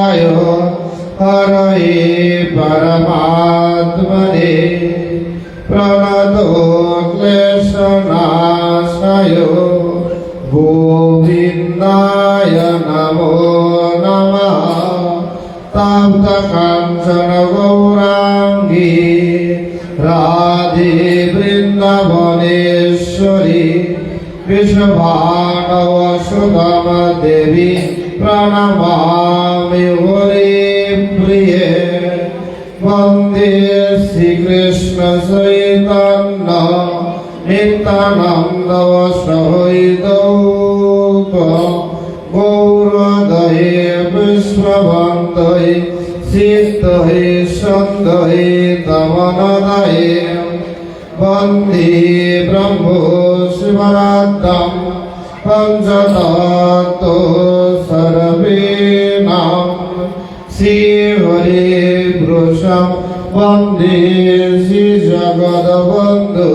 हरे परमात्मने प्रणतो क्लेशनाशाय गोविन्दाय नमो नमः। तप्तकाञ्चन गौराङ्गी राधे वृन्दावनेश्वरी वृषभानवसुधाम देवी प्रणमामि हरिप्रिये। वन्दे श्रीकृष्ण चैतन्य नित्यानन्द सहित गौरदये विश्ववन्तये सिद्धये सन्दये तमनदये। वन्दे ब्रह्मो शिवरात्रं पञ्चतत्त्व सर्वेणां श्रीहरे वृषं वन्दे श्रीजगद्बन्धु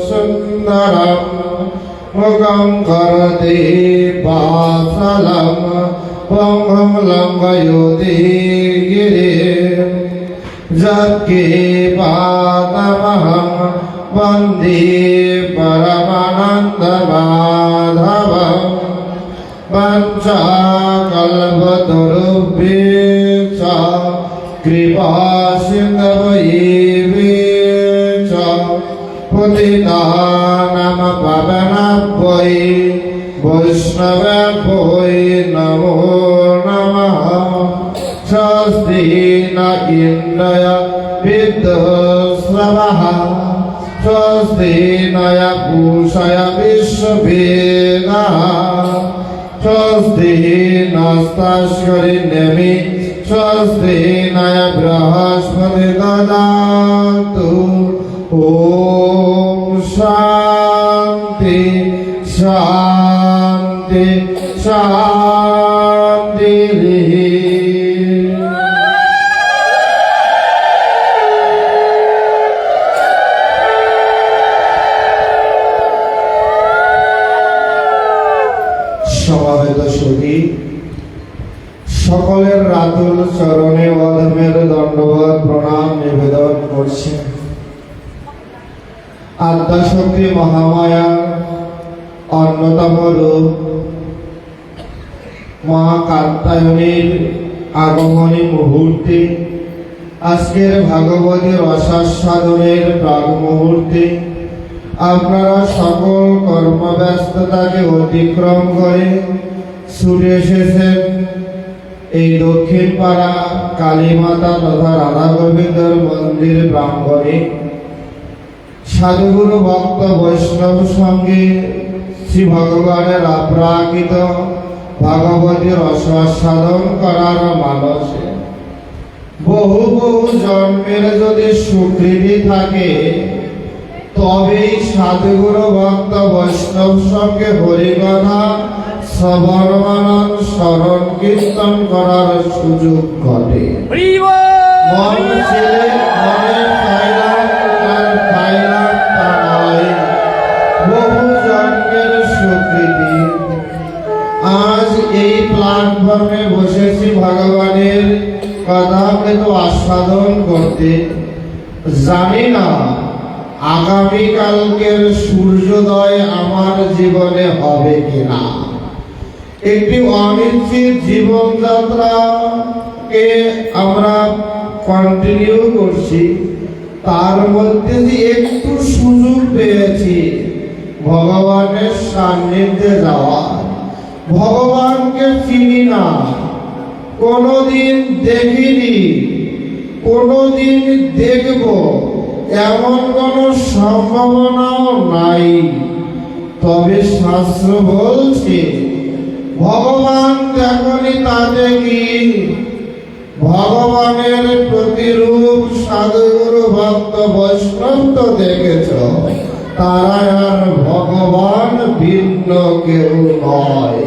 सुन्दरं मुखं करोति वात्सलं पङ्गुं लङ्घयति गिरिं यत्कृपातमहं वन्दे परमानन्दमाधवं। पञ्चकल्पतरुभ्यश्च कृपासिन्धुभ्यश्च पतितानां पावनेभ्यो वैष्णवेभ्यो नमो नमः। स्वस्ति न इन्द्रो वृद्धश्रवः स्वस्ति नः पूषा विश्ववेदाः स्वस्ति नस्तास्करिण्यमि स्वस्ति नः बृहस्पतिर्दधातु। ॐ शान्ति शान्ति शान्तिः। সমাবেত সখী সকলের রাতুল চরণে অধমের দণ্ডবত প্রণাম নিবেদন করছে। আদ্যাশক্তি মহামায়ার অন্যতম রূপ মা কাত্যায়নীর আগমনী মুহূর্তে, আজকের ভাগবতী রসাস্বাদনের প্রাক মুহূর্তে আপনারা সকল কর্মব্যস্ততাকে অতিক্রম করে ছুটে এসেছেন এই দক্ষিণ পাড়া কালীমাতা তথা রাধা গোবিন্দর মন্দির প্রাঙ্গণে। সাধুগুরু ভক্ত বৈষ্ণব সঙ্গে শ্রী ভগবানের অপ্রাকৃত ভাগবতী রসাস্বাদন করার মানসে বহু বহু জন্মের যদি স্বীকৃতি থাকে, তবেই সাধুগুরু ভক্ত বৈষ্ণব সঙ্গে হরিকথা শ্রবণ মানন স্মরণ কীর্তন করার সুযোগ ঘটে। মন ছেলে মনে পাইলাম তার পাইলাম তা নয়, বহু জন্মের স্বীকৃতি। আজ এই প্ল্যাটফর্মে বসেছি ভগবানের কথা কিন্তু আস্বাদন করতে। জানি না আগামীকালকের সূর্যোদয় আমার জীবনে হবে কিনা। একটি অনিশ্চিত জীবনযাত্রাকে আমরা কন্টিনিউ করছি, তার মধ্যে যে একটু সুযোগ পেয়েছি ভগবানের সান্নিধ্যে যাওয়া। ভগবানকে চিনি না, কোনোদিন দেখিনি, কোনোদিন দেখব এমন কোনো সম্ভাবনাও নাই। তবে শাস্ত্র বলছে ভগবান দেখনি তাতে কি, ভগবানের প্রতিরূপ সাধুগুরু ভক্ত বৈষ্ণব তো দেখেছ, তারা আর ভগবান ভিন্ন কেউ নয়।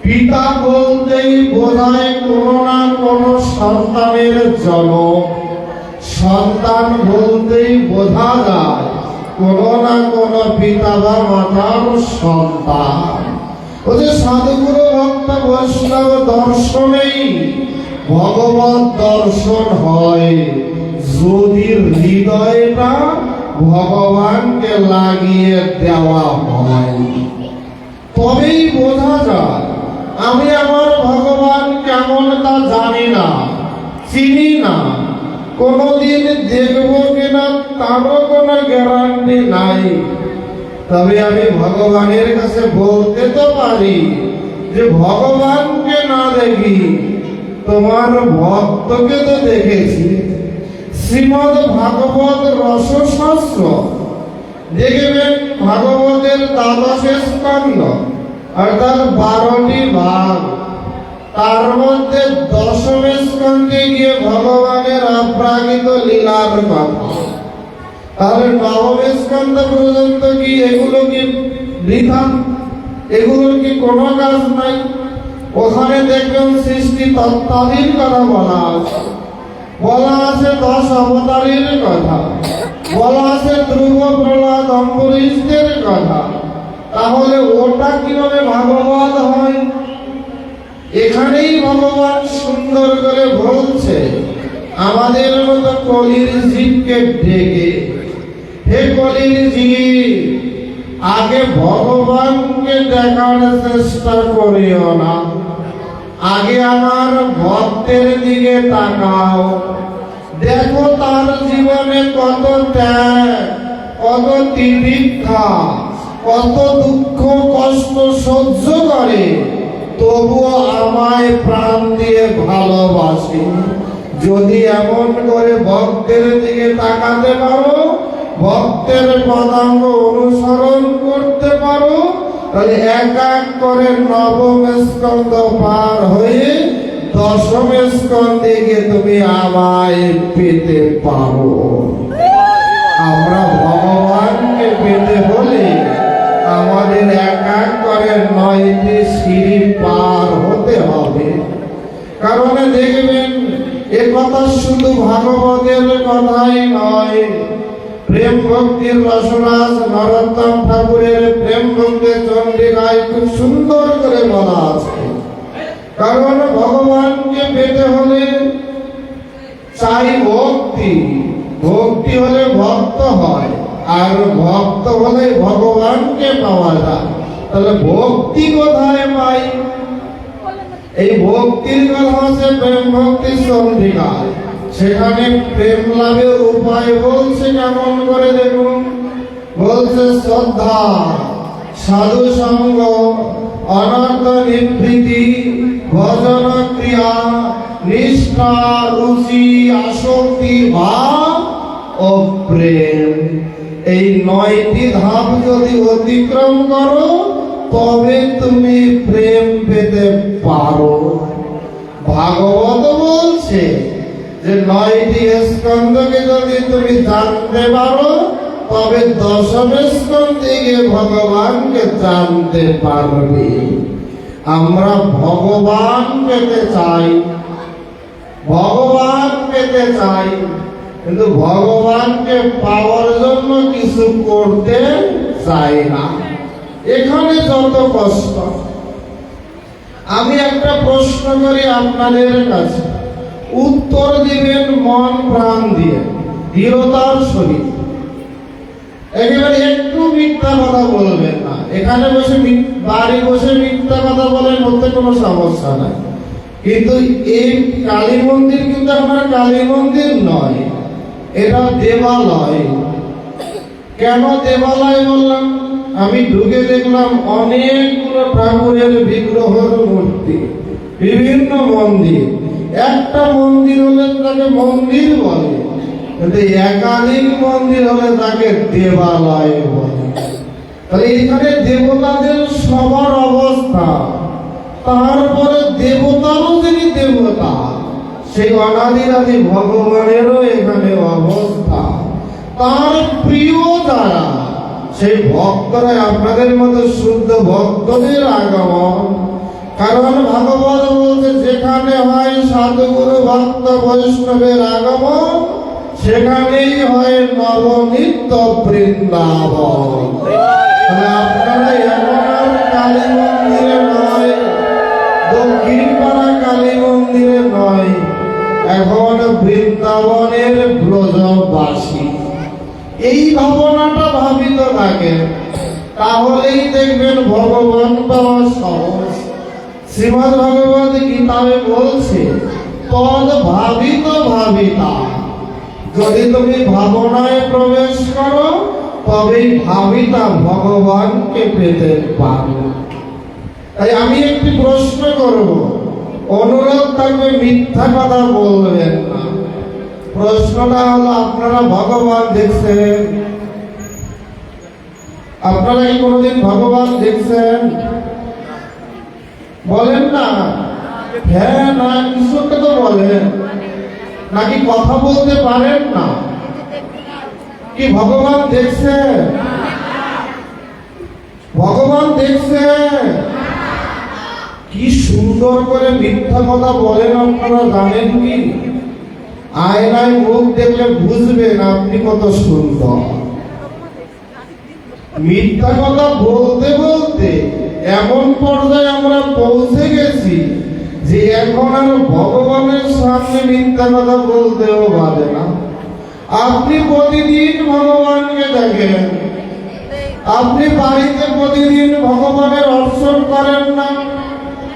পিতা বলতেই বোঝায় কোনো না কোনো সন্তানের জনক, সন্তান বলতেই বোঝা যায় কোনো না কোনো পিতা বা মাতার সন্তান। ও যে সাধুগুরু ভক্ত বৈষ্ণব দর্শনেই ভগবত দর্শন হয়, যদি হৃদয়টা ভগবানকে লাগিয়ে দেওয়া হয়, তবেই বোঝা যায়। আমি আমার ভগবান কেমন তা জানি না, চিনি না, কোনদিন দেখবো কিনা তারও কোনো গ্যারান্টি নাই। তবে আমি ভগবানের কাছে বলতে তো পারি যে ভগবানকে না দেখি তোমার ভক্তকে তো দেখেছি। শ্রীমদ ভাগবত রসশাস্ত্র দেখবেন, ভাগবতের দ্বাদশ স্কন্ধ অর্থাৎ 12টি ভাগ, তার মধ্যে দশম স্কন্ধে গিয়ে ভগবানের অপ্রাকৃত লীলার কথা। তাহলে নবম স্কন্ধ পর্যন্ত কি এগুলো কি বৃথা? এগুলোর কি কোনো কাজ নাই? ওখানে দেখবেন সৃষ্টি তত্ত্বাদির কথা বলা আছে, বলা আছে 10 অবতারের কথা, বলা আছে ধ্রুব প্রহ্লাদ অম্বরীশদের কথা। তাহলে ওটা কিভাবে ভাগবত হয়? এখানেই ভগবান সুন্দর করে বলছে আমাদের মতো কলির জীবকে ডেকে, হে কলির জীব, আগে ভগবানকে দেখার চেষ্টা করিও না, আগে আমার ভক্তের দিকে তাকাও। দেখো তার জীবনে কত ত্যাগ, কত তিতিক্ষা, কত দুঃখ কষ্ট সহ্য করে, তবুও আমায় প্রাণ দিয়ে ভালোবাসে। যদি এমন করে ভক্তের দিকে তাকাতে পারো, ভক্তের পদাঙ্গ অনুসরণ করতে পারো, তাহলে এক এক করে নবম স্কন্ধ পার হয়ে দশম স্কন্ধে গিয়ে তুমি আমায় পেতে পারো। আমরা ভগবানকে পেতে হলে আমাদের এক এক করে 9টি সিঁড়ি পার হতে হবে। কারণ দেখবেন, এ কথা শুধু ভাগবতের কথাই নয়, প্রেম ভক্তির রসরাজ নরোত্তম ঠাকুরের প্রেম ভক্তি চন্ডিকায় খুব সুন্দর করে বলা আছে। কারণ ভগবানকে পেতে হলে চাই ভক্তি, ভক্তি হলে ভক্ত হয়, আর ভক্ত হলে ভগবানকে পাওয়া যায়। তাহলে ভক্তি কোথায় পাই? এই ভক্তির কথা হচ্ছে প্রেম ভক্তি চন্ডিকায়। সেখানে প্রেম লাভের উপায় বলছে কেমন করে দেখুন। বলছে শ্রদ্ধা, সাধু সঙ্গ, অনর্থ নিবৃত্তি, ভজন ক্রিয়া, নিষ্ঠা, রুচি, আসক্তি, ভাব ও প্রেম। এই 9টি ধাপ যদি অতিক্রম করো, তবে তুমি প্রেম পেতে পারো। ভাগবত বলছে যে 9টি স্কন্ধকে যদি তুমি জানতে পারো, তবে দশম স্কন্ধে গিয়ে ভগবানকে জানতে পারবে। আমরা ভগবান পেতে চাই, ভগবান পেতে চাই, কিন্তু ভগবানকে পাওয়ার জন্য কিছু করতে চাই না। এখানে যত কষ্ট। আমি একটা প্রশ্ন করি আপনাদের কাছে, উত্তর দিবেন মন প্রাণ দিয়ে, দৃঢ়তার সহিত। একেবারে একটু মিথ্যা কথা বলবেন না। এখানে বসে বাড়ি বসে মিথ্যা কথা বলেন, বলতে কোনো সমস্যা নাই, কিন্তু এই কালী মন্দির কিন্তু আপনার কালী মন্দির নয়, এটা দেবালয়। কেন দেবালয় বললাম? আমি ঢুকে দেখলাম অনেকগুলো ঠাকুরের বিগ্রহের মূর্তি, বিভিন্ন মন্দির। একটা মন্দির হলে তাকে মন্দির বলে, কিন্তু একাধিক মন্দির হলে তাকে দেবালয় বলে। তাহলে এখানে দেবতাদের সবার অবস্থা, তারপরে দেবতারও যিনি দেবতা, সেই অনাদিরাদি ভগবানেরও এখানে অবস্থা। তার প্রিয় যারা, সেই ভক্তরা, আপনাদের মতো শুদ্ধ ভক্তদের আগমন। কারণ ভাগবত বলছে যেখানে হয় সাধুগুরু ভক্ত বৈষ্ণবের আগমন, সেখানেই হয় নবনিত্য বৃন্দাবন। আপনারা এমন আর কালী মন্দিরে নয়, দক্ষিণ পাড়া কালী মন্দিরে নয়, এখন বৃন্দাবনের ব্রজবাসী। এই ভাবনাটা ভাবিত থাকে, তাহলেই দেখবেন ভগবান পাওয়া সহজ। শ্রীমদ্ ভগবত গীতায় বলছে তদ ভাবিত ভাবিতা, যদি তুমি ভাবনায় প্রবেশ করো তবেই ভাবিতা ভগবানকে পেতে পারো। তাই আমি একটি প্রশ্ন করব, অনুরোধ থাকবে মিথ্যা কথা বলবেন না। প্রশ্নটা হলো, আপনারা ভগবান দেখছেন? আপনারা কি কোনোদিন ভগবান দেখছেন? বলেন না হ্যাঁ না, কিছুটা তো বলেন। নাকি কথা বলতে পারেন না? কি ভগবান দেখছেন? ভগবান দেখছেন? কি সুন্দর করে মিথ্যা কথা বলেন আপনারা জানেন কি? আয়নায় মুখ দেখলে বুঝবেন আপনি কত সুন্দর। মিথ্যা কথা বলতে বলতে এমন পর্যায়ে আমরা পৌঁছে গেছি যে এখন আর ভগবানের সামনে মিথ্যা কথা বলতেও পারে না। আপনি প্রতিদিন ভগবানকে দেখেন, আপনি বাড়িতে প্রতিদিন ভগবানের অর্চন করেন না,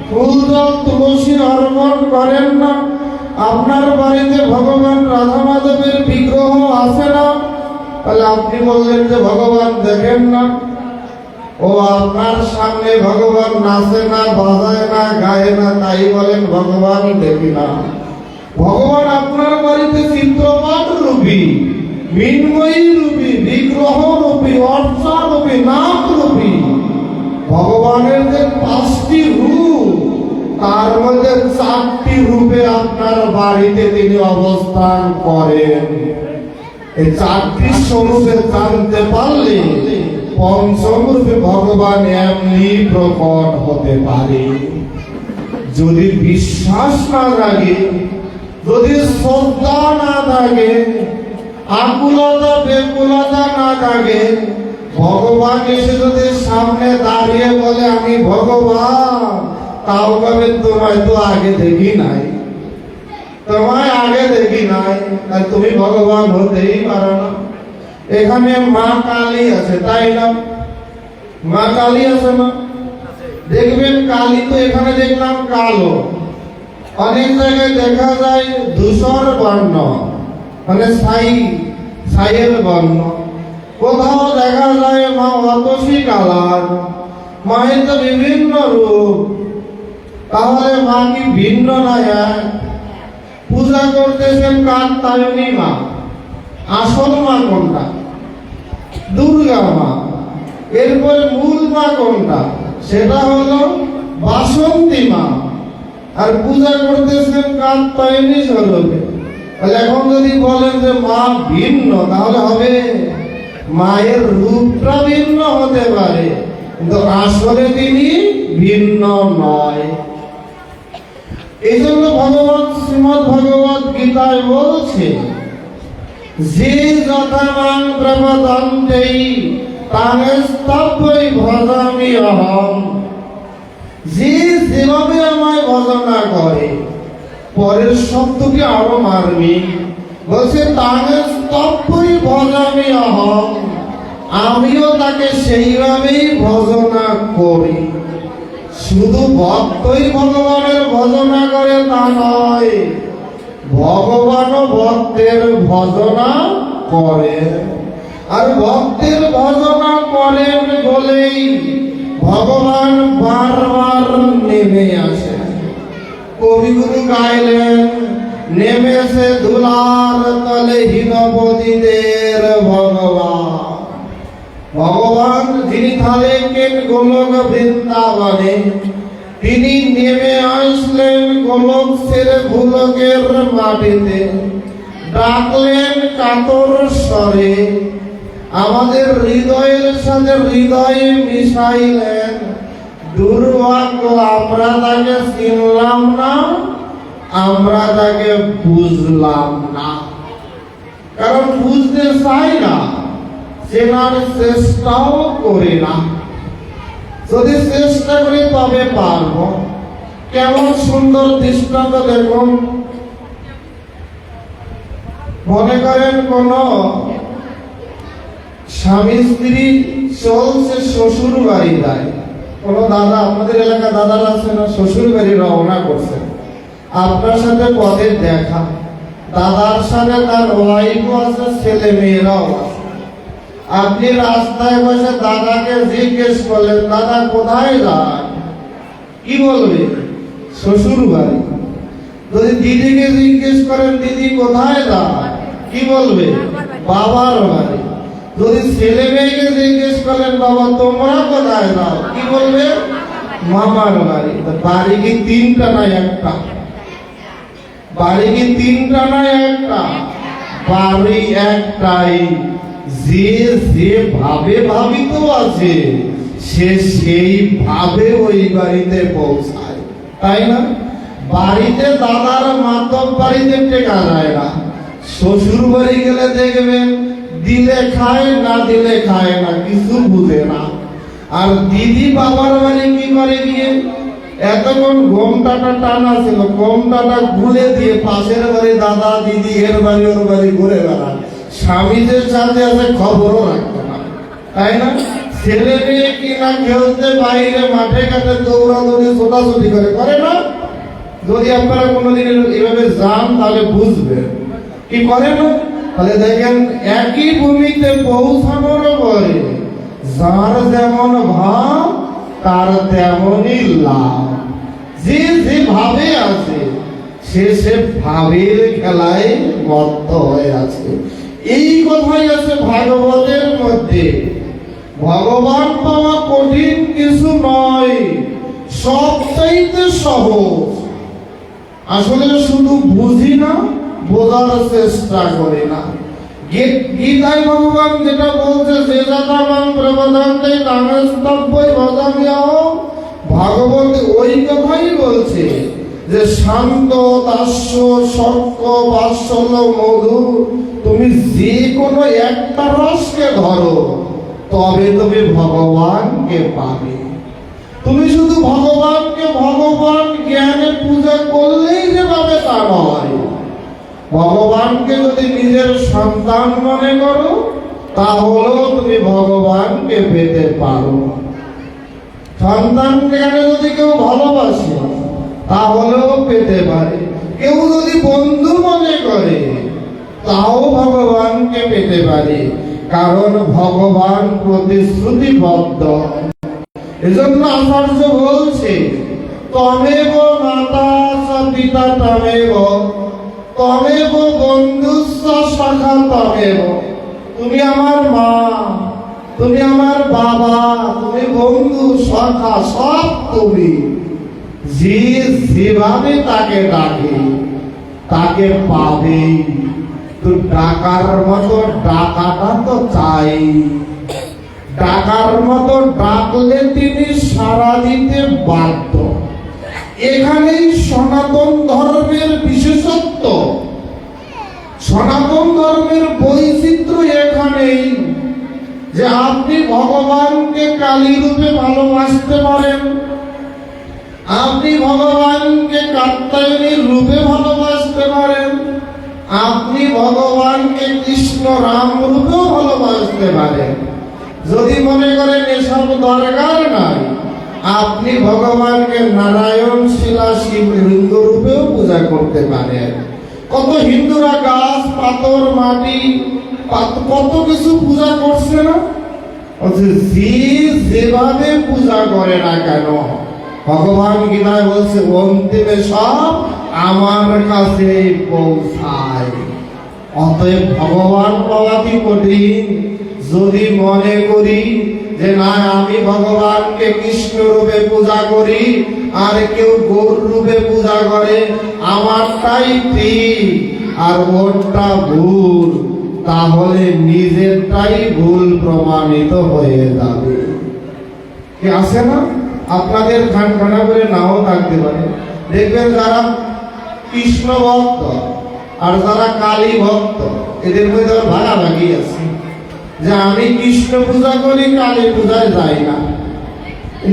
ফুল জল তুলসী অর্পণ করেন না, আপনার বাড়িতে ভগবান রাধা মাধবের বিগ্রহ আছে না, তাহলে আপনি বললেন যে ভগবান দেখেন না। ও আপনার সামনে ভগবান নাচে না, বাজায় না, গায়ে না, তাই বলেন ভগবান দেখি না। ভগবান আপনার বাড়িতে চিত্রপট রূপী, মৃন্ময়ী রূপী, বিগ্রহ রূপী, অর্চা রূপী, নাম রূপী। ভগবানের যে 5টি রূপ, তার মধ্যে 4টি রূপে আপনার বাড়িতে তিনি অবস্থান করেন। এই 4টি স্বরূপে জানতে পারলে পঞ্চম রূপে ভগবান এমনি প্রকট হতে পারে। যদি বিশ্বাস না থাকে, যদি শ্রদ্ধা না থাকে, আকুলতা বেকুলতা না থাকে, ভগবান এসে যদি সামনে দাঁড়িয়ে বলে আমি ভগবান, তাও কবে তোমায় তো আগে দেখি নাই, তোমায় আগে দেখি নাই, আর তুমি ভগবান হতেই পারো না। এখানে মা কালী আছে, তাই না? মা কালী আছে না? দেখবেন কালী তো এখানে দেখলাম কালো, অনেক জায়গায় দেখা যায় ধূসর বর্ণ, মানে ছাইয়ের বর্ণ। কোথাও দেখা যায় মা অতসী কালার। মায়ের তো বিভিন্ন রূপ, তাহলে মা কি ভিন্ন না এক? পূজা করতেছেন কাত্যায়নী মা, আসল মা কোনটা? দুর্গা মা। এরপরে মূল মা কোনটা? সেটা হলো বাসন্তী মা। আর পূজা করতেছেন কাত্যায়নী স্বরূপে। তাহলে এখন যদি বলেন যে মা ভিন্ন, তাহলে হবে মায়ের রূপটা ভিন্ন হতে পারে, কিন্তু আসলে তিনি ভিন্ন নয়। এই জন্য ভগবান শ্রীমদ্ ভগবত গীতায় বলছে, যে যথামাং প্রপদন্তেই তাংস্তব্যই ভজামি অহম। যে যেভাবে আমায় ভজনা করে, পরের শব্দটি আরো মার্মিক, বলছে তাংস্তব্যই ভজামি অহম, আমিও তাকে সেইভাবেই ভজনা করি। শুধু ভক্তই ভগবানের ভজনা করে তা নয়, ভগবানও ভক্তের ভজনা করে। আর ভক্তের ভজনা করেন বলেই ভগবান বারবার নেমে আসে। কবিগুরু গাইলেন, নেমেছে ধুলার তলে হীনপতিদের ভগবান। ভগবান যিনি থাকেন গোলক বৃন্দাবনে, তিনি নেমে আসলেন গোলক ছেড়ে ভুলকের মাটিতে, ডাকলেন কাতর স্বরে, আমাদের হৃদয়ের সাথে হৃদয় মিশাইলেন। দুর্ভাগ্য, আমরা তাকে চিনলাম না, আমরা তাকে বুঝলাম না। কারণ বুঝতে চায় না, চেনার চেষ্টাও করে না। যদি চেষ্টা করি তবে পারবো। কেমন সুন্দর দৃষ্টান্ত দেখুন। মনে করেন কোন স্বামী স্ত্রী চলছে শ্বশুর বাড়ি যায়। কোন দাদা, আপনাদের এলাকা দাদারা আছে না, শ্বশুর বাড়ি রওনা করছে, আপনার সাথে পথে দেখা, দাদার সাথে তার ওয়াইফও আছে, ছেলে মেয়েরাও আছে। আপনি রাস্তায় বসে দাদাকে জিজ্ঞেস করলেন, দাদা কোথায় যান? কি বলবে? শ্বশুর বাড়ি। যদি দিদিকে জিজ্ঞেস করেন, দিদি কোথায় যান? কি বলবে? বাবার বাড়ি। যদি ছেলে মেয়েকে জিজ্ঞেস করেন, বাবা তোমরা কোথায় যাও? কি বলবে? মামার বাড়ি। বাড়ি কি তিনটা না একটা? বাড়ি কি তিনটা না একটা? বাড়ি একটাই। যে যেভাবে ভাবিত আছে, সে সেইভাবে ওই বাড়িতে পৌঁছায়, তাই না? বাড়িতে দাদার মাতব বাড়িতে টেকা যায় না। শ্বশুর বাড়ি গেলে দেখবেন দিলে খায়, না দিলে খায় না, কিছু বুঝে না। আর দিদি বাবার বাড়ি কি করে গিয়ে এতক্ষণ ঘোমটাটা টানা ছিল, ঘোমটাটা খুলে দিয়ে পাশের বাড়ি দাদা দিদি এর বাড়ি ওর বাড়ি ঘুরে বেড়ায়। স্বামীদের সাথে আছে খবরও রাখতে না, তাই না? ছেলে মেয়ে কিনা খেলতে বাইরে মাঠে ঘাটে দৌড়াদৌড়ি ছোটাছুটি করে না? যদি আপনারা কোনোদিন এভাবে যান তাহলে বুঝবেন কি করে না। তাহলে দেখেন একই ভূমিতে পৌঁছানোর পরে যার যেমন ভাব তার তেমনই লাভ। যে যেভাবে আছে সে সে ভাবের খেলায় মত্ত হয়ে আছে। এই কথাই আছে ভাগবতের মধ্যে। ভগবান পাওয়া কঠিন কিছু নয়, সবচাইতে সহজ। আসলে শুধু বুঝি না, বোঝার চেষ্টা করি না। গীতায় ভগবান যেটা বলছে, যে যাতামান প্রবদান্তে তামেস্তব্যই ভজামিয়াহ, ভাগবত ওই কথাই বলছে যে শান্ত দাস্য সর্ক বাৎসল্য মধু, তুমি যে কোনো একটা রসকে ধরো তবে তুমি ভগবানকে পাবে। তুমি শুধু ভগবানকে ভগবান জ্ঞানে পূজা করলেই যে পাবে তা নয়। ভগবানকে যদি নিজের সন্তান মনে করো তাহলেও তুমি ভগবানকে পেতে পারো। সন্তান জ্ঞানে যদি কেউ ভালোবাসে তাহলেও পেতে পারে। কেউ যদি বন্ধু মনে করে তাও ভগবানকে পেতে পারে, কারণ ভগবান প্রতিশ্রুতিবদ্ধ। এজন্য আচার্য বলছে, তমেব মাতা চ পিতা তমেব, তমেব বন্ধুস্য সখা তমেব। তুমি আমার মা, তুমি আমার বাবা, তুমি বন্ধু সখা, সব তুমি। যে যেভাবে তাকে ডাকে তাকে পাবে। তো ডাকার মতো ডাকাটা তো চাই। ডাকার মতো ডাকলে তিনি সাড়া দিতে বাধ্য। এখানেই সনাতন ধর্মের বিশেষত্ব, সনাতন ধর্মের বৈচিত্র্য এখানেই যে আপনি ভগবানকে কালী রূপে ভালোবাসতে পারেন, আপনি ভগবানকে কাত্যায়নী রূপে ভালোবাসতে পারেন, আপনি ভগবানকে কৃষ্ণ রাম রূপেও ভালোবাসতে পারেন। যদি মনে করেন এসব দরকার নাই, আপনি ভগবানকে নারায়ণ শিলা শিবলিঙ্গ রূপেও পূজা করতে পারেন। কত হিন্দুরা গাছ পাথর মাটি কত কিছু পূজা করছে না? যে যেভাবে পূজা করে না কেন, ভগবান গীতায় বলছে অন্তিমে সব আমার কাছে পৌঁছায়। অতএব ভগবান পাওয়া কি কঠিন? যদি মনে করি যে না আমি ভগবানকে কৃষ্ণ রূপে পূজা করি আর কেউ গৌর রূপে পূজা করে, আমারটাই ঠিক আর ওরটা ভুল, তাহলে নিজেরটাই ভুল প্রমাণিত হয়ে যাবে। কি আছে না? আপনাদের খানখানা করে নাও থাকতে পারে। দেখবেন যারা কৃষ্ণ ভক্ত আর যারা কালী ভক্ত এদের মধ্যে আবার ভাগাভাগি আছে, যে আমি কৃষ্ণ পূজা করি, কালী পূজায় যাই না।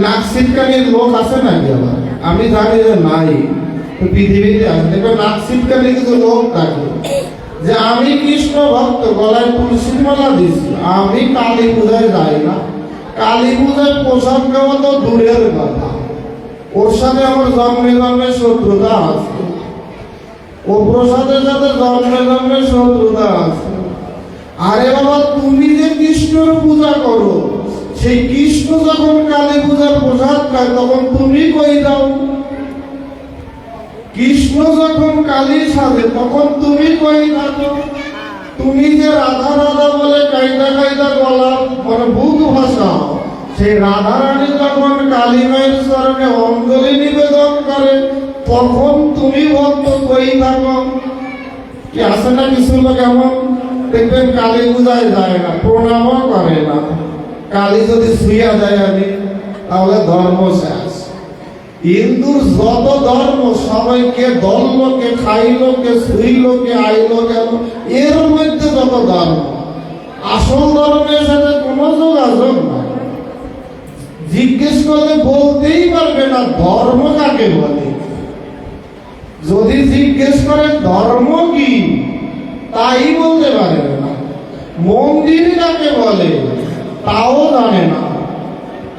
নাকশিটকানির লোক আছে নাকি? আবার আমি জানি যে নাই, পৃথিবীতে আছে। দেখবেন নাকশিটকানি কিছু লোক থাকে যে আমি কৃষ্ণ ভক্ত, গলায় তুলসীর মালা দিচ্ছি, আমি কালী পূজায় যাই না। কালী পূজায় প্রসাদ খাওয়া তো দূরের কথা, ওর সাথে আমার জন্মে জন্মে শত্রুতা আছে, ও প্রসাদের সাথে জন্মে জন্মে শত্রুতা আছে। আরে বাবা, তুমি যে কৃষ্ণের পূজা করো, সেই কৃষ্ণ যখন কালী পূজার প্রসাদ খায় তখন তুমি কই দাও? কৃষ্ণ যখন কালী সাজে তখন তুমি কই থাকো? তুমি যে রাধা রাধা বলে কায়দা কায়দা গলা মানে বুক ভাষাও, সেই রাধা রানী যখন কালী মায়ের চরণে অঞ্জলি নিবেদন করে তখন তুমি ভক্ত কই থাকো? কি আছে না কিছু লোক এমন, দেখবেন কালী পূজায় যায় না, প্রণামও করে না। কালী যদি শুইয়া যায় আমি, তাহলে ধর্ম শেষ। হিন্দুর যত ধর্ম, সবাইকে দলল, কে খাইল, কে শুইল, কে আইল গেল, এর মধ্যে যত ধর্ম, আসল ধর্মের সাথে কোনো যোগাযোগ নাই। জিজ্ঞেস করলে বলতেই পারবে না ধর্ম কাকে বলে। যদি জিজ্ঞেস করে ধর্ম কি, তাই বলতে পারবে না। মন্দির কাকে বলে তাও জানে না।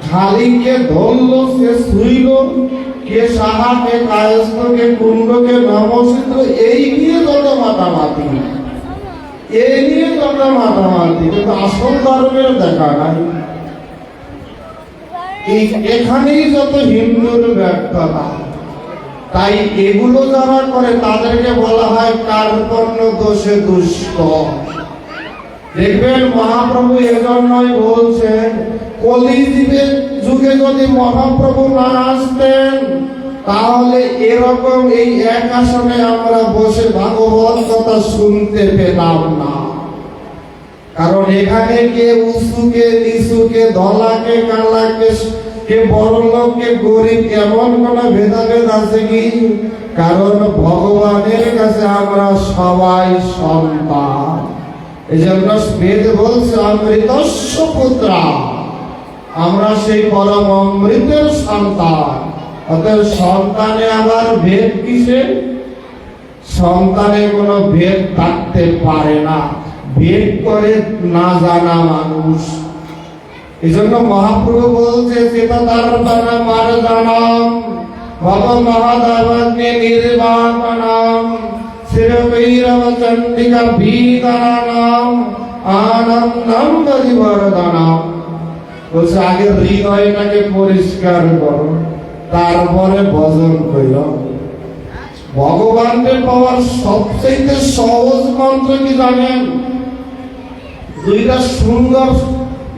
খালি কে ধরল, কে শুইল, কে সাহা, কে কায়স্থ, কে কুণ্ড, কে নমস্ত, এই নিয়ে যত মাতামাতি, এই নিয়ে যত মাতামাতি, কিন্তু আসল ধর্মের দেখা নাই। এখানেই যত হিন্দুর ব্যর্থতা। তাই এগুলো যারা করে তাদেরকে বলা হয় কার্পণ্য দোষে দুষ্ট। দেখবেন মহাপ্রভু এজন্যই বলছেন, কলিযুগের যুগে যদি মহাপ্রভু না আসতেন তাহলে এরকম এই এক আসনে আমরা বসে ভাগবত কথা শুনতে পেতাম না। কারণ এখানে কে উঁচুকে নিচুকে, ধলাকে কালাকে, কে বড় লোক, কে গরিব, এমন কোন ভেদাভেদ আছে কি? কারণ ভগবানের কাছে আমরা সবাই সন্তান। এই জন্য বেদ বলছে অমৃতস্য পুত্রা, আমরা সেই পরম অমৃতের সন্তান। অতএব সন্তানে আবার ভেদ কিসে? সন্তানে কোনো ভেদ থাকতে পারে না, ভেদ করে না জানা মানুষ। এই জন্য মহাপ্রভু বলছে সেটা তার দ্বারা মার জানাম ভব মহাদাবাগ্নে নির্বাপনাম শিরবৈরব চণ্ডিকা ভীতরানাম আনন্দম পরিবর্ধনাম। বলছে আগে হৃদয়টাকে পরিষ্কার করো, তারপরে ভজন করো। ভগবানকে পাওয়ার সবচেয়ে সহজ মন্ত্র কি জানেন? দুইটা সুন্দর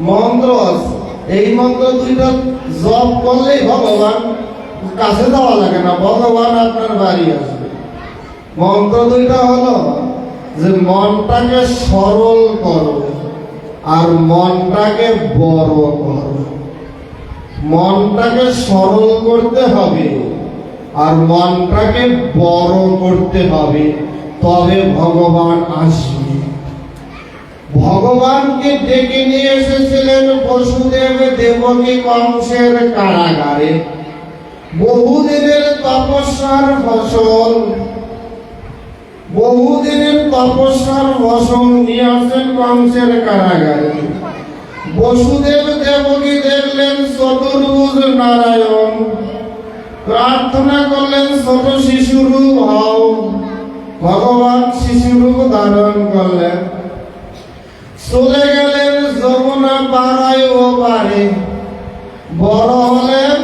মন্ত্র আছে, এই মন্ত্র দুইটা জপ করলেই ভগবান কাছে যাওয়া লাগে না, ভগবান আপনার বাড়ি আসবে। মন্ত্র দুইটা হলো যে মনটাকে সরল করো আর মনটাকে বড় করো। মনটাকে সরল করতে হবে আর মনটাকে বড় করতে হবে, তবে ভগবান আসবে। ভগবানকে ডেকে নিয়ে এসেছিলেন বসুদেব দেবকী কংসের কারাগারে। বহুদিনের তপস্যার ফসল, বহুদিনের তপস্যার ফসল নিয়ে আসেন কংসের কারাগারে। বসুদেব দেবকী দেখলেন চতুর্ভুজ নারায়ণ, প্রার্থনা করলেন ছোট শিশুরূপ হও। ভগবান শিশুরূপ ধারণ করলেন, চলে গেলেন যমুনা পাড়ায় ও পারে। বড় হলেন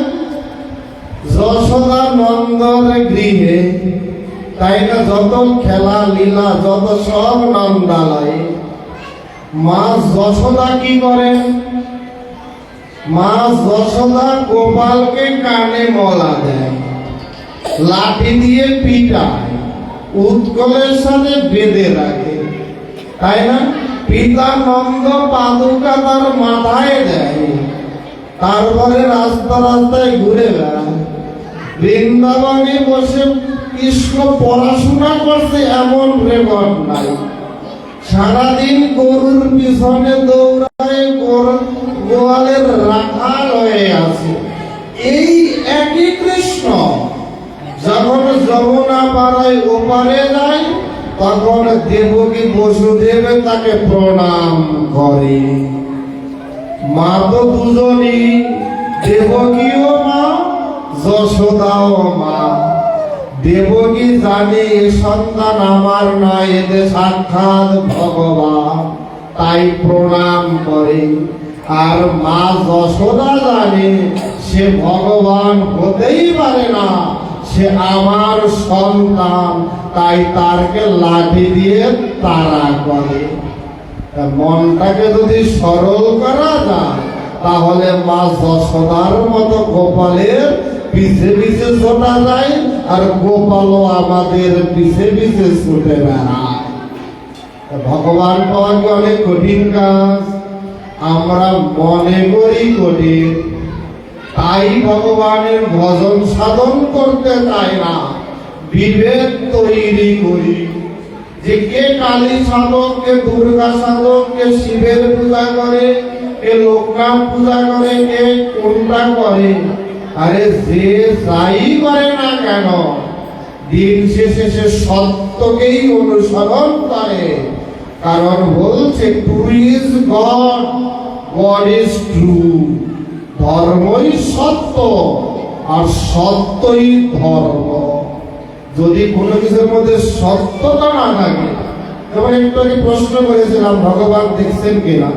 যশোদা নন্দর গৃহে। তাই না, যত খেলা লীলা, যত সব নন্দালয়ে। মা যশোদা কি করেন? মা যশোদা গোপালকে কানে মলা দেয়, লাঠি দিয়ে পিটায়, উৎকলের সাথে বেঁধে রাখে। তাই না? পিতা নন্দ পাদুকা তার মাথায় দেয়, তারপরে রাস্তা রাস্তায় ঘুরে বেড়ায়। বৃন্দাবনে বসে কৃষ্ণ পড়াশোনা করছে এমন রেকর্ড নাই। সারাদিন গরুর পিছনে দৌড়ায়, গোয়ালের রাখাল হয়ে আছে। এই একই কৃষ্ণ যখন যমুনা পাড়ায় ওপারে যায়, তখন দেবকী বসুদেব তাকে প্রণাম করে। মা তো দুজনই, দেবকীও মা, যশোদাও মা। দেবকী জানে এ সন্তান আমার নয়, এতে সাক্ষাৎ ভগবান, তাই প্রণাম করে। আর মা যশোদা জানে সে ভগবান হতেই পারে না, সে আমার সন্তান, তাই তারকে লাঠি দিয়ে তাড়া করে। মনটাকে যদি সরল করা যায়, তাহলে মা যশোদার মতো গোপালের পিছে পিছে ছোটা যায়, আর গোপালও আমাদের পিছে পিছে ছুটে বেড়ায়। ভগবান পাওয়া কি অনেক কঠিন কাজ? আমরা মনে করি কঠিন, তাই ভগবানের ভজন সাধন করতে চাই না, বিভেদ তৈরি করি। যে কে কালী সাধক, কে দুর্গা সাধক, কে শিবের পূজা করে, কে লোকনাথ পূজা করে, কে কোনটা করে। আরে যে যাই করে না কেন, দিন শেষে সে সত্যকেই অনুসরণ করে। কারণ বলছে true is god, god is true. ধর্মই সত্য, আর সত্যই ধর্ম। যদি কোনো কিছুর মধ্যে সত্যতা না থাকে, যেমন একটু আগে প্রশ্ন করেছিলাম ভগবান দেখছেন কিনা,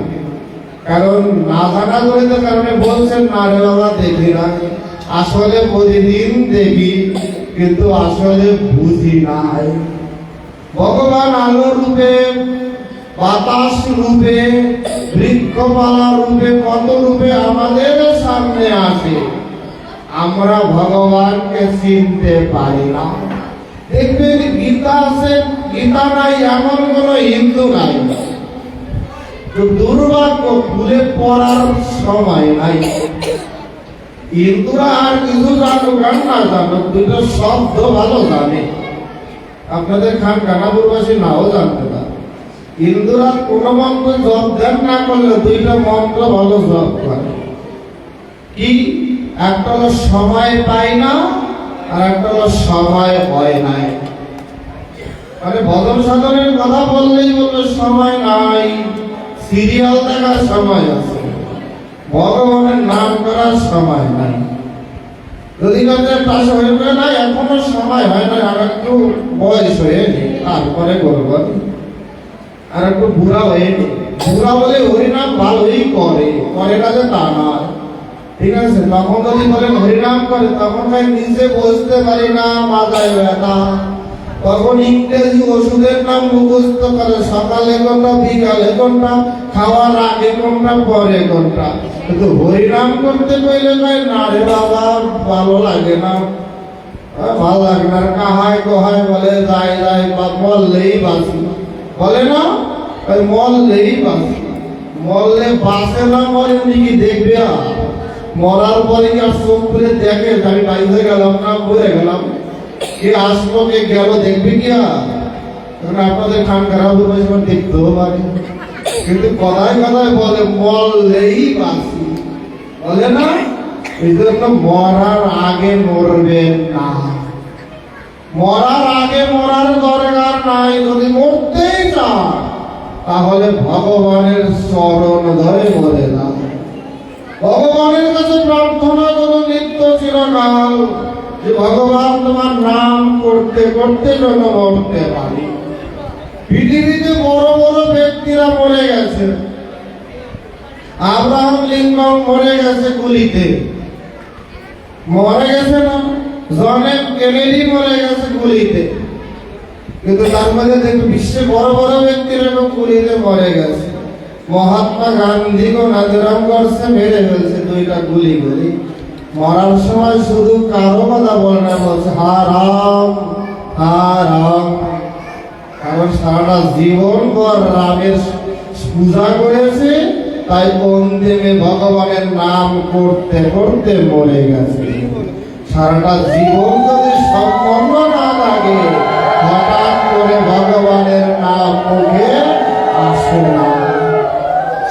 কারণ না জানা জড়িত কারণে বলছেন না রে বাবা দেখি না। আসলে প্রতিদিন দেখি, কিন্তু আসলে বুঝি নাই। ভগবান আলো রূপে, বাতাস রূপে, বৃক্ষপালা রূপে, কত রূপে আমাদের সামনে আসে, আমরা ভগবানকে চিনতে পারি না। দেখবেন গীতা আছে, গীতা নাই এমন কোন হিন্দু নাই। দুর্ভাগ্য, ভুলে পড়ার সময় নাই। হিন্দুরা আর কিছু জানুক আর না জানুক, দুটো শব্দ ভালো জানে। আপনাদের খান কানাপুরবাসী নাও জানতে পারে। হিন্দুরা কোন মন্ত্র জপ ধ্যান না করলে দুইটা মন্ত্র ভালো জপ করে। কি? একটা হলো সময় পাই না, আর একটা হলো সময় হয় নাই। মানে ভজন সাধনের কথা বললেই বলবে সময় নাই, সিরিয়াল দেখার সময় আছে, ভগবানের নাম করার সময় নাই। যদি পাশে হয়ে গেলে না, এখনো সময় হয় না, আর একটু বয়স হয়নি, তারপরে বলবো। আর একটু বুড়া হয়নি, বুড়া বলে হরিনাম ভালোই করে, করে না যে তা নয়, ঠিক আছে। তখন যদি বলেন হরিনাম করে, তখন ভাই নিজে বসতে পারি না, মাথায় ব্যথা। তখন ইংরেজি ওষুধের নাম মুখস্থ করে, সকালে কোনটা, বিকালে কোনটা, খাওয়ার আগে কোনটা, পরে কোনটা। কিন্তু হরিনাম করতে কইলে ভাই না রে বাবা, ভালো লাগে না, ভালো লাগে না। কাহায় কোহায় বলে যায় যায়, বা মরলেই বাঁচি বলে না, ওই মরলেই বাঁচি। মরলে বাঁচে না, মরে কি দেখবে? আর মরার পরে কি আর চোখ খুলে দেখে আমি বাড়িতে গেলাম না, ঘুরে গেলাম, কে আসলো কে গেল দেখবে কি? আর আপনাদের খান খারাপ দেখতেও পারে, কিন্তু কথায় কথায় বলে মরলেই বাঁচি, বলে না। এই জন্য মরার আগে মরবেন না, মরার আগে মরার দরকার নাই। যদি মরতেই চান, তাহলে ভগবানের চরণ ধরে মরে না। ভগবানের কাছে প্রার্থনা করো নিত্য চিরকাল, যে ভগবান তোমার নাম করতে করতে যেন মরতে পারি। পৃথিবীতে বড় বড় ব্যক্তিরা মরে গেছে। আব্রাহাম লিঙ্কন মরে গেছে গুলিতে, মরে গেছে না? জন এফ কেনেডি মরে গেছে গুলিতে। কিন্তু তার মধ্যে দেখো বিশ্বে বড় বড় ব্যক্তিরা গুলিতে মরে গেছে। মহাত্মা গান্ধীকে নাজরাম করছে, মেরে ফেলছে দুইটা গুলি গুলি। মরার সময় শুধু কারো কথা বলে না, বলছে হা রাম হা রাম। কারণ সারাটা জীবন ভর রামের পূজা করেছে, তাই অন্তিমে ভগবানের নাম করতে করতে মরে গেছে। সারাটা জীবন যদি সম্পন্ন না থাকে, লাগে, হঠাৎ করে ভগবানের নাম মুখে আসে না।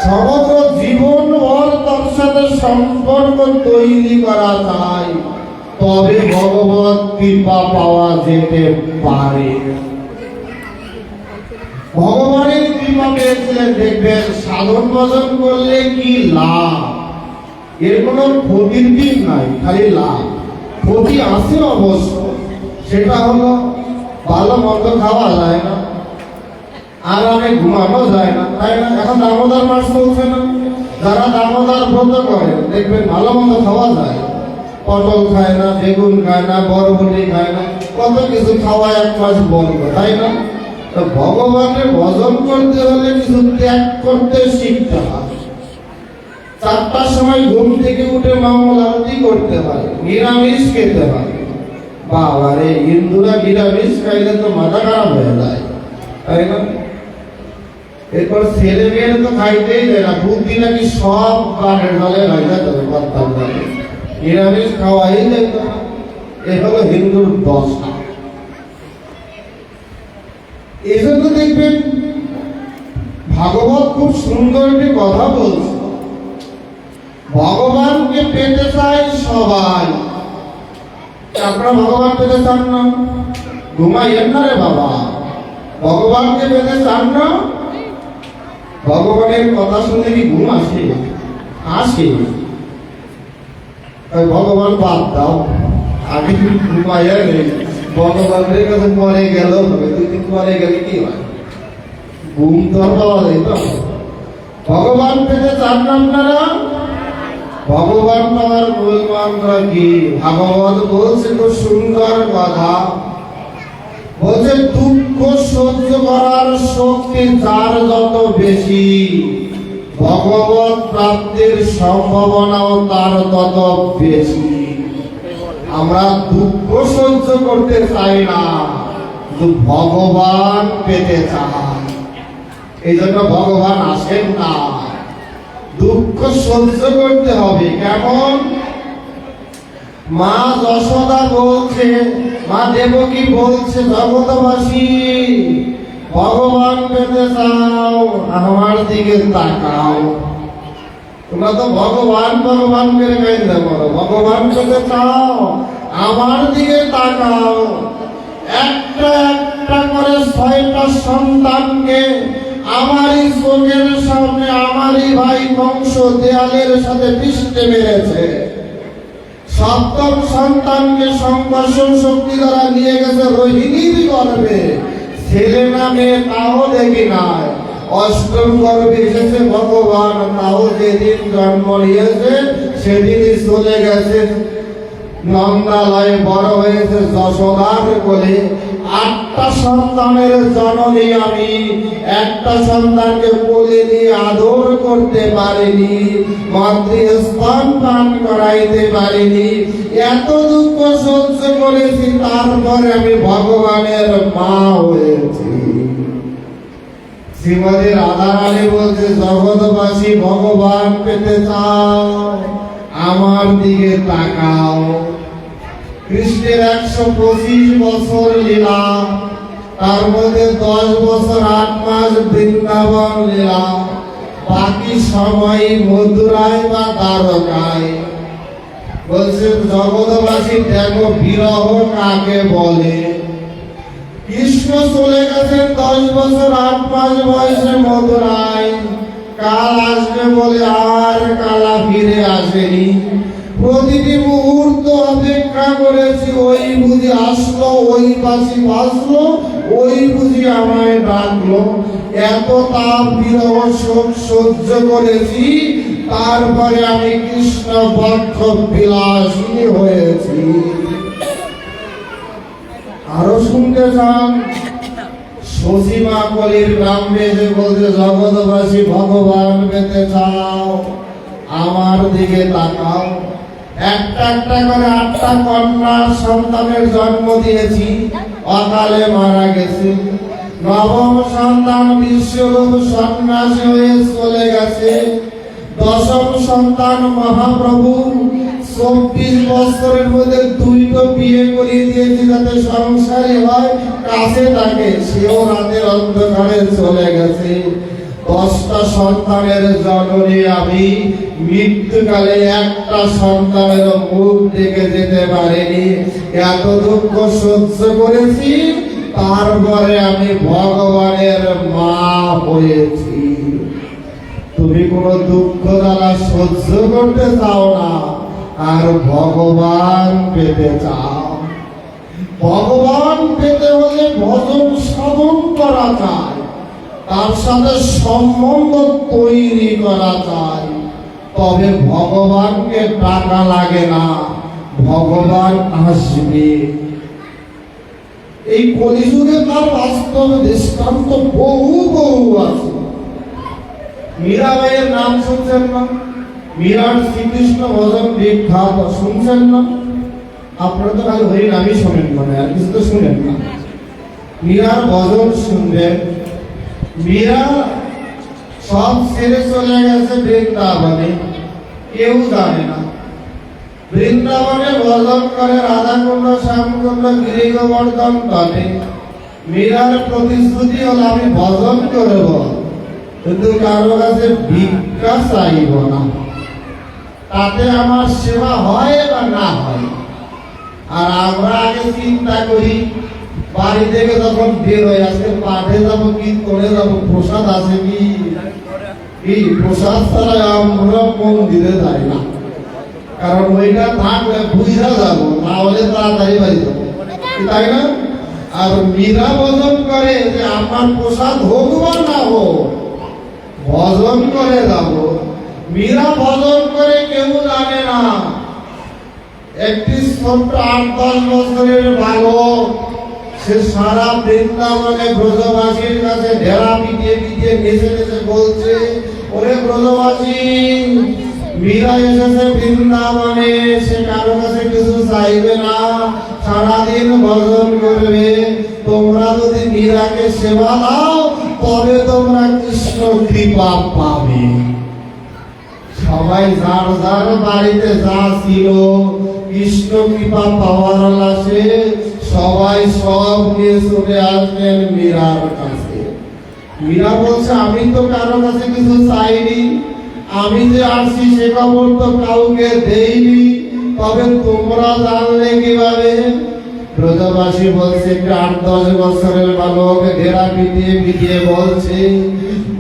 সমগ্র জীবনভর তার সাথে সম্পর্ক তৈরি করা যায়, তবে ভগবত কৃপা পাওয়া যেতে পারে। ভগবানের কৃপা পেয়েছিলেন, দেখবেন সাধন ভজন করলে কি লাভ, এর কোনো ক্ষতির দিক নাই, খালি লাভ। ক্ষতি আছে অবশ্য, সেটা হলো ভালো মন্দ খাওয়া যায় না, আরামে ঘুমানো যায় না, তাই না? এখন দামোদর মাস চলছে না, যারা দামোদর ব্রত করেন দেখবেন ভালো মন্দ খাওয়া যায়, পটল খায় না, বেগুন খায় না, বরবটি খায় না, কত কিছু খাওয়া এক মাস বন্ধ, তাই না? তো ভগবানের ভজন করতে হলে কিছু ত্যাগ করতে শিখতে হয়। 4টার সময় ঘুম থেকে উঠে মঙ্গল আরতি করতে হয়, নিরামিষ খেতে হয়। বাবা রে, হিন্দুরা নিরামিষ খাইলে তো মাথা খারাপ হয়ে যায়, তাই না? এরপর ছেলে মেয়ের তো খাইতেই দেয় না, বুদ্ধি নাকি সব কাঠের জলে রাখা যাবে, করতাম যাবে, নিরামিষ খাওয়াই যেত না। এ হলো হিন্দুর দশা। এই জন্য দেখবেন ভাগবত খুব সুন্দর একটি কথা বলছে, ভগবানকে পেতে চাই সবাই। আপনারা ভগবান পেতে চান না? ঘুমাইয়েন না রে বাবা, ভগবানকে পেতে চান না? ভগবানের কথা শুনে কি ঘুম আসে? আসে। ভগবান বাদ দাও, আগে ঘুমাইয়া নেই, ভগবানের কাছে পরে গেল হবে, 2 দিন পরে গেলে কি হয়? ঘুম তো পাওয়া যায় তো। ভগবান পেতে চান না আপনারা? ভগবান পাওয়ার মূল মন্ত্র কি? ভাগবত বলছে খুব সুন্দর কথা, বলছে দুঃখ সহ্য করার শক্তি যার যত বেশি, ভগবত প্রাপ্তির সম্ভাবনাও তার তত বেশি। আমরা দুঃখ সহ্য করতে চাই না, কিন্তু ভগবান পেতে চাই, এই জন্য ভগবান আসেন না। দুঃখ সহ্য করতে হবে। কেমন? মা যশোদা বলছে, মা দেবকী বলছে, জগতবাসী ভগবান পেতে চাও, আমার দিকে তাকাও। তোমরা তো ভগবান ভগবান করে গাইতে পারো, ভগবান পেতে চাও, আমার দিকে তাকাও। একটা একটা করে 6টা সন্তানকে আমারই চোখের সামনে আমারই ভাই বংশ দেয়ালের সাথে পিষ্টে মেরেছে। 7ম সন্তানকে সংকর্ষণ শক্তি দ্বারা নিয়ে গেছে রোহিণীর গর্ভে, ছেলে না মেয়ে তাও দেখি নাই। 8ম গর্ভে এসেছে ভগবান, তাও যেদিন জন্ম নিয়েছে সেদিনই চলে গেছে নন্দালয়ে, বড় হয়েছে যশোদার কোলে। 8টা সন্তানের জননী আমি, একটা সন্তানকে কোলে নিয়ে আদর করতে পারিনি, মাতৃস্তন পান করাইতে পারিনি, এত দুঃখ সহ্য করেছি, তারপরে আমি ভগবানের মা হয়েছি। শ্রীমতী রাধারানী বলছে, জগৎবাসী ভগবান পেতে চাও, আমার দিকে তাকাও। কৃষ্ণের 125 বছর লীলা, তার মধ্যে 10 বছর 8 মাস বৃন্দাবন লীলা, বাকি সময় মথুরায় বা দ্বারকায়। বলছে জগৎবাসী দেখো বিরহ কাকে বলে। কৃষ্ণ চলে গেছেন 10 বছর 8 মাস বয়সে মথুরায়, কাল আসবে বলে আর কালা ফিরে আসেনি। প্রতিটি মুহূর্ত অপেক্ষা করেছি, ওই বুঝি আসলো, ওই বাসি বাঁচলো, ওই বুঝি আমায় ডাকলো। এত তাপ বিরহ শোক সহ্য করেছি, তারপরে আমি কৃষ্ণ বক্ষ বিলাসিনী হয়েছি। আরো শুনতে চান? সসীমা কলির গ্রামে যে বলছে, জগৎবাসী ভগবান পেতে চাও, আমার দিকে তাকাও। একটা একটা করে 8টা কন্যা সন্তানের জন্ম দিয়েছি, অকালে মারা গেছে। 9ম সন্তান বিশ্বরূপ সন্ন্যাসী হয়ে চলে গেছে। 10ম সন্তান মহাপ্রভু 24 বছরের মধ্যে 2টো বিয়ে করিয়ে দিয়েছি যাতে সংসারী হয়, কাছে থাকে। সেও রাতের অন্ধকারে চলে গেছে। 10টা সন্তানের জননী আমি, মৃত্যুকালে একটা সন্তানের মুখ দেখে যেতে পারিনি। এত দুঃখ সহ্য করেছি, তারপরে আমি ভগবানের মা হয়েছি। তুমি কোনো দুঃখ জ্বালা সহ্য করতে চাও না, আর ভগবান পেতে চাও। ভগবান পেতে হলে ভজন সাধন করা চাই, তার সাথে সম্বন্ধ তৈরি করা চাই। তবে ভগবানকে টাকা লাগে না, ভগবান আসবে। এই কলিযুগে তার বাস্তব দৃষ্টান্ত বহু বহু আছে। মীরাবাইয়ের নাম শুনছেন না? মীরার শ্রীকৃষ্ণ ভজন বিখ্যাত, শুনছেন না? আপনারা তো খালি হরি নামই শোনেন, মানে আর কিছু তো শুনেন না। মীরার ভজন শুনবেন। মীরা সব ছেড়ে চলে গেছে বৃন্দাবনে, কেউ জানে না। বৃন্দাবনে ভজন করে রাধাকুণ্ড, শ্যামকুণ্ড, গিরি গোবর্ধন তটে। মীরার প্রতিশ্রুতি হলো আমি ভজন করব, কিন্তু কারো কাছে ভিক্ষা চাইব না। তাতে আমার সেবা হয় বা না হয়। আর আমরা আগে চিন্তা করি, বাড়ি থেকে যখন বের হয়ে আজকে পাঠে যাবো কি করে যাবো, প্রসাদ আছে কি? এই প্রসাদ ছাড়া আমরা মন্দিরে যাই না, কারণ ওইটা থাকলে বুঝা যাবো, না হলে তাড়াতাড়ি বাড়ি যাবো, তাই না? আর মীরা ভজন করে যে আমার প্রসাদ হোক বা না হোক, ভজন করে যাব। মীরা ভজন করে কেউ জানে না। একটি ছোট্ট 8-10 বছরের বালক, সে সারা বৃন্দাবনে ব্রজবাসীর কাছে ঢেরা পিটিয়ে পিটিয়ে নেচে নেচে বলছে, ওরে ব্রজবাসী, মীরা এসেছে বৃন্দাবনে, সে কারো কাছে কিছু চাইবে না, সারাদিন ভজন করবে। তোমরা যদি মীরাকে সেবা দাও, তবে তোমরা কৃষ্ণ কৃপা পাবে। সবাই যার যার বাড়িতে যা ছিল কৃষ্ণ কৃপা পাওয়ার লাশে সবাই সব নিয়ে চলে আসবেন মীরার কাছে। মীরা বলছে, আমি তো কারো কাছে কিছু চাইনি, আমি যে আসছি সে খবর তো কাউকে দেইনি, তবে তোমরা জানলে কিভাবে? ব্রজবাসী বলছে, 8-10 বছরের বালক ঘেরা পিটিয়ে পিটিয়ে বলছে।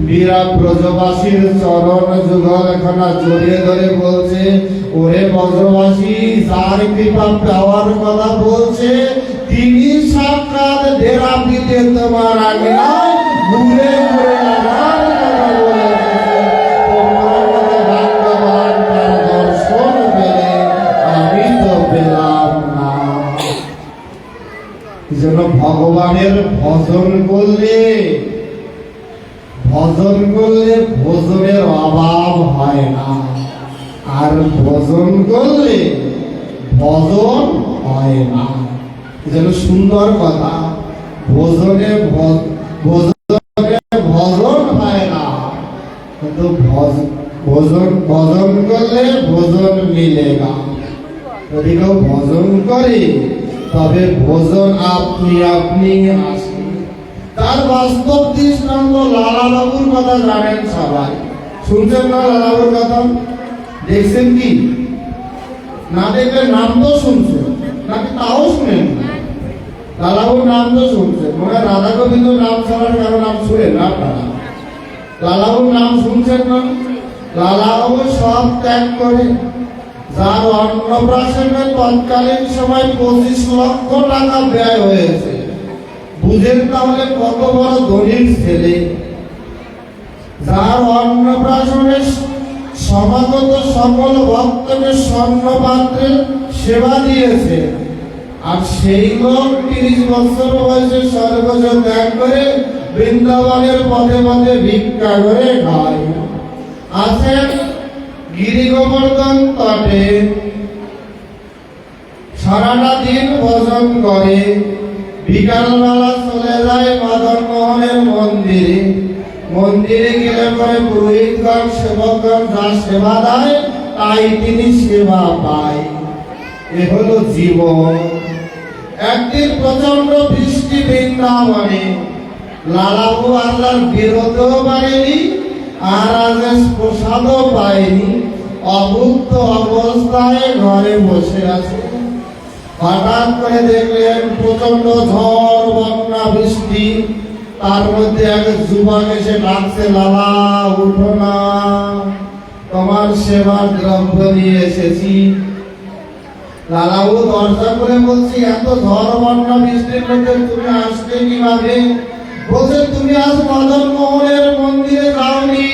মীরা ব্রজবাসীর চরণ যুগল খানা জড়িয়ে ধরে বলছে, ওরে ব্রজবাসী, যার কৃপা পাওয়ার কথা বলছে তিনি সাক্ষাৎ ঘেরা পিটিয়ে তোমার আগে নয়, ঘুরে ঘুরে আমার কথা বলেছে। তোমরা কত ভাগ্যবান, তার দর্শন পেলে, আমি তো পেলাম না। যেন ভগবানের ভজন করলে ভোজনের অভাব হয় না, আর ভজন করলে ভজন হয় না। যেন সুন্দর কথা, ভজন হয় না, কিন্তু ভজন করলে ভোজন মিলে না। যদি কেউ ভজন করে তবে ভোজন আপনি আপনি আসে। তার বাস্তব দৃষ্টান্ত লালা বাবুর কথা জানেন সবাই, শুনছেন না? লালা বাবুর কথা দেখছেন কি না? দেখলে নাম তো শুনছেন নাকি তাও শুনেন? লালা বাবুর নাম তো শুনছেন, মনে হয় রাধা গোবিন্দ নাম ছাড়ার কারো নাম শুনেন না আপনারা? লালা বাবুর নাম শুনছেন না? লালা বাবু সব ত্যাগ করে, যার অন্নপ্রাশনে তৎকালীন সময় 25 লক্ষ টাকা ব্যয় হয়েছে। বুঝেন তাহলে কত বড় ধনীর ছেলে। যার অন্নপ্রাশনে সমাগত সকল ভক্তকে স্বর্ণপাত্রে সেবা দিয়েছে, আর সেই লোক 30 বছর বয়সে সর্বজ ত্যাগ করে বৃন্দাবনের পথে পথে ভিক্ষা করে খায়। আছেন গিরি গোবর্ধন তটে, সারাটা দিন ভজন করে, বিকালবেলা চলে যায় মদন মোহনের মন্দিরে গেলে পরে পুরোহিতগণ সেবকগণ যা সেবা দেয় তাই তিনি সেবা পায়। এ হলো জীবন। একদিন প্রচন্ড বৃষ্টি বৃন্দাবনে, লালাবু আল্লাহর বিরতেও পারেনি আর আজ প্রসাদও পায়নি, অভুক্ত অবস্থায় ঘরে বসে আছে। হঠাৎ করে দেখলেন প্রচন্ড ঝড় বন্যা বৃষ্টি, তার মধ্যে এক যুবক এসে ডাকছে, লালা উঠো না, তোমার সেবার দ্রব্য নিয়ে এসেছি। লালাবু দরজা করে বলছি, এত ঝড় বন্যা বৃষ্টির মধ্যে তুমি আসলে কিভাবে? বলছে, তুমি আজ মদন মোহনের মন্দিরে যাওনি,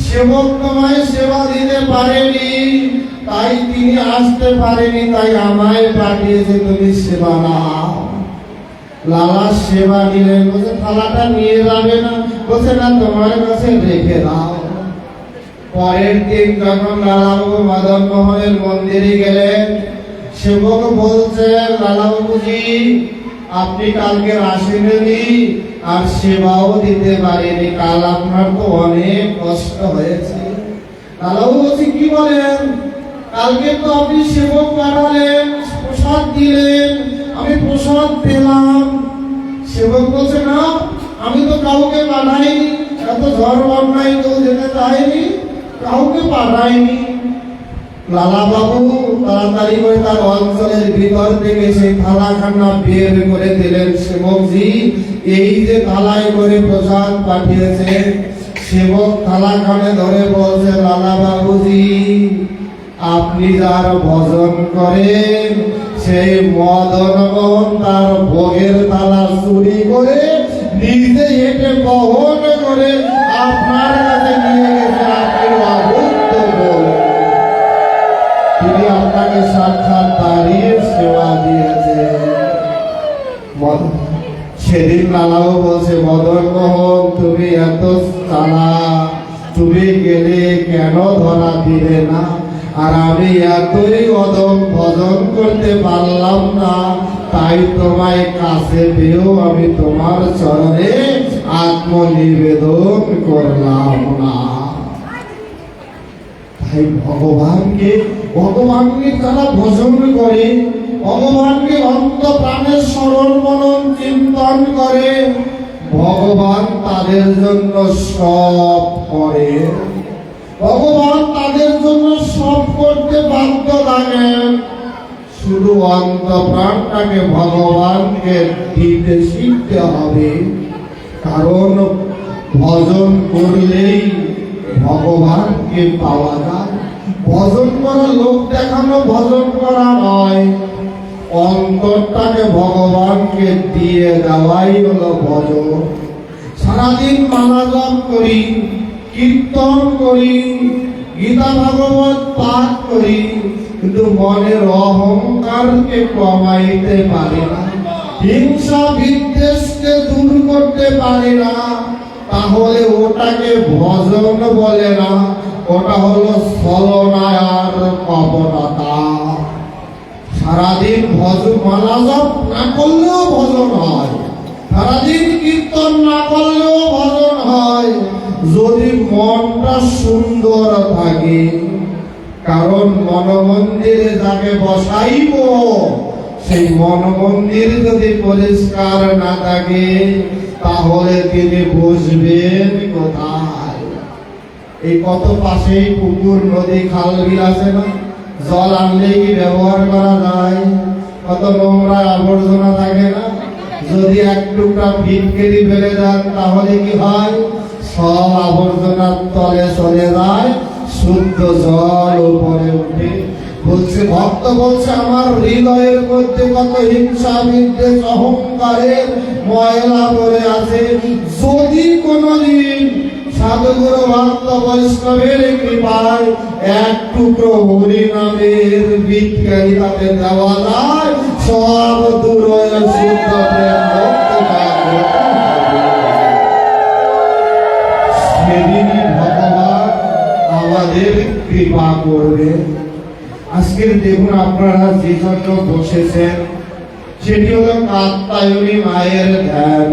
সেবক তোমায় সেবা দিতে পারেনি, তাই তিনি আসতে পারেনি, তাই আমায় পাঠিয়েছে তুমি সেবা নাও। লালা সেবা নিলেন। বলছে, থালাটা নিয়ে যাবে না? বলছে, না, তোমার কাছে রেখে দাও। পরের দিন যখন লালাবাবু মদন মোহনের মন্দিরে গেলেন, সেবক বলছে, লালাবাবুজি, আপনি কালকে আসেননি আর সেবাও দিতে পারেনি, কাল আপনার তো অনেক কষ্ট হয়েছে। লালাবাবু বলছে, কি বলেন? কালকে তো আপনি সেবক পাঠালেন, প্রসাদ দিলেন, আমি প্রসাদ পেলাম। সেবক বলছে, না, আমি তো কাউকে পাঠাইনি, এত ঝড় বন্যায় কেউ যেতে চায়নি, কাউকে পাঠাইনি। লালা বাবু তাড়াতাড়ি করে তার অঞ্চলের ভিতর থেকে সেই থালাখানা বের করে দিলেন। সেবকজি, এই যে থালায় করে প্রসাদ পাঠিয়েছে। সেবক থালাখানে ধরে বলছে, লালা বাবুজি, আপনি যার ভজন করেন সেই মদন মোহন তার ভোগের থালা চুরি করে নিজে হেঁটে বহন করে আপনার কাছে নিয়ে গেছে। আপনি অভুক্ত বলে তিনি আপনাকে সাক্ষাৎ দাঁড়িয়ে সেবা দিয়েছে। সেদিন লালাও বলছে, মদন মোহন, তুমি এত চালাক, তুমি গেলে কেন ধরা দিলে না? আর আমি এতই অদম ভজন করতে পারলাম না, তাই তোমায় কাছে পেয়েও আমি তোমার চরণে আত্মনিবেদন করলাম না। তাই ভগবানকে যারা ভজন করে, ভগবানকে অন্ত প্রাণের স্মরণ মনন চিন্তন করে, ভগবান তাদের জন্য সব করে। ভগবান তাদের জন্য সব করতে বাধ্য থাকেন। শুধু অন্তঃপ্রাণটাকে ভগবানকে দিতে শিখতে হবে, কারণ ভজন করলেই ভগবানকে পাওয়া যায়। ভজন করা লোক দেখানো ভজন করা নয়, অন্তরটাকে ভগবানকে দিয়ে দেওয়াই হলো ভজন। সারাদিন মালা জপ করি, কীর্তন করি, গীতা ভাগবত পাঠ করি, কিন্তু মনের অহংকারকে কমাইতে পারি না, হিংসা বিদ্বেষকে দূর করতে পারি না, তাহলে ওটাকে ভজন বলে না, ওটা হলো ছলনা আর কপটতা। সারাদিন ভজন মালা জপ না করলেও ভজন হয়, সারাদিন কীর্তন না করলেও ভজন হয়, যদি মনটা সুন্দর থাকে। কারণ মনমন্দিরে যাকে বসাইব, সেই মনমন্দির যদি পরিষ্কার না থাকে, তাহলে তিনি বসবেন কোথায়? এই কত পাশেই পুকুর, নদী, খাল, বিল আছে না? জল আনলে কি ব্যবহার করা যায়? কত নোংরা আবর্জনা থাকে না? যদি এক টুকরা ফিটকেরি ফেলে দেন, তাহলে কি হয়? সব আবর্জনার তলে চলে যায়, শুদ্ধ জল উপরে উঠে। বলছে ভক্ত, বলছে আমার হৃদয়ের মধ্যে কত হিংসা বিদ্বেষ অহংকারের ময়লা পড়ে আছে। যদি কোনদিন সাধুগুরু ভক্ত বৈষ্ণবের কৃপায় এক টুকরো হরি নামের বিজ্ঞানী তাতে দেওয়া যায়, সব দূর হয়ে শুদ্ধ প্রেম সেদিনই ভগবান আমাদের কৃপা করবে। আজকের দেখুন আপনারা যে জন্য বসেছেন, সেটি হলো কাত্যায়নী মায়ের ধ্যান।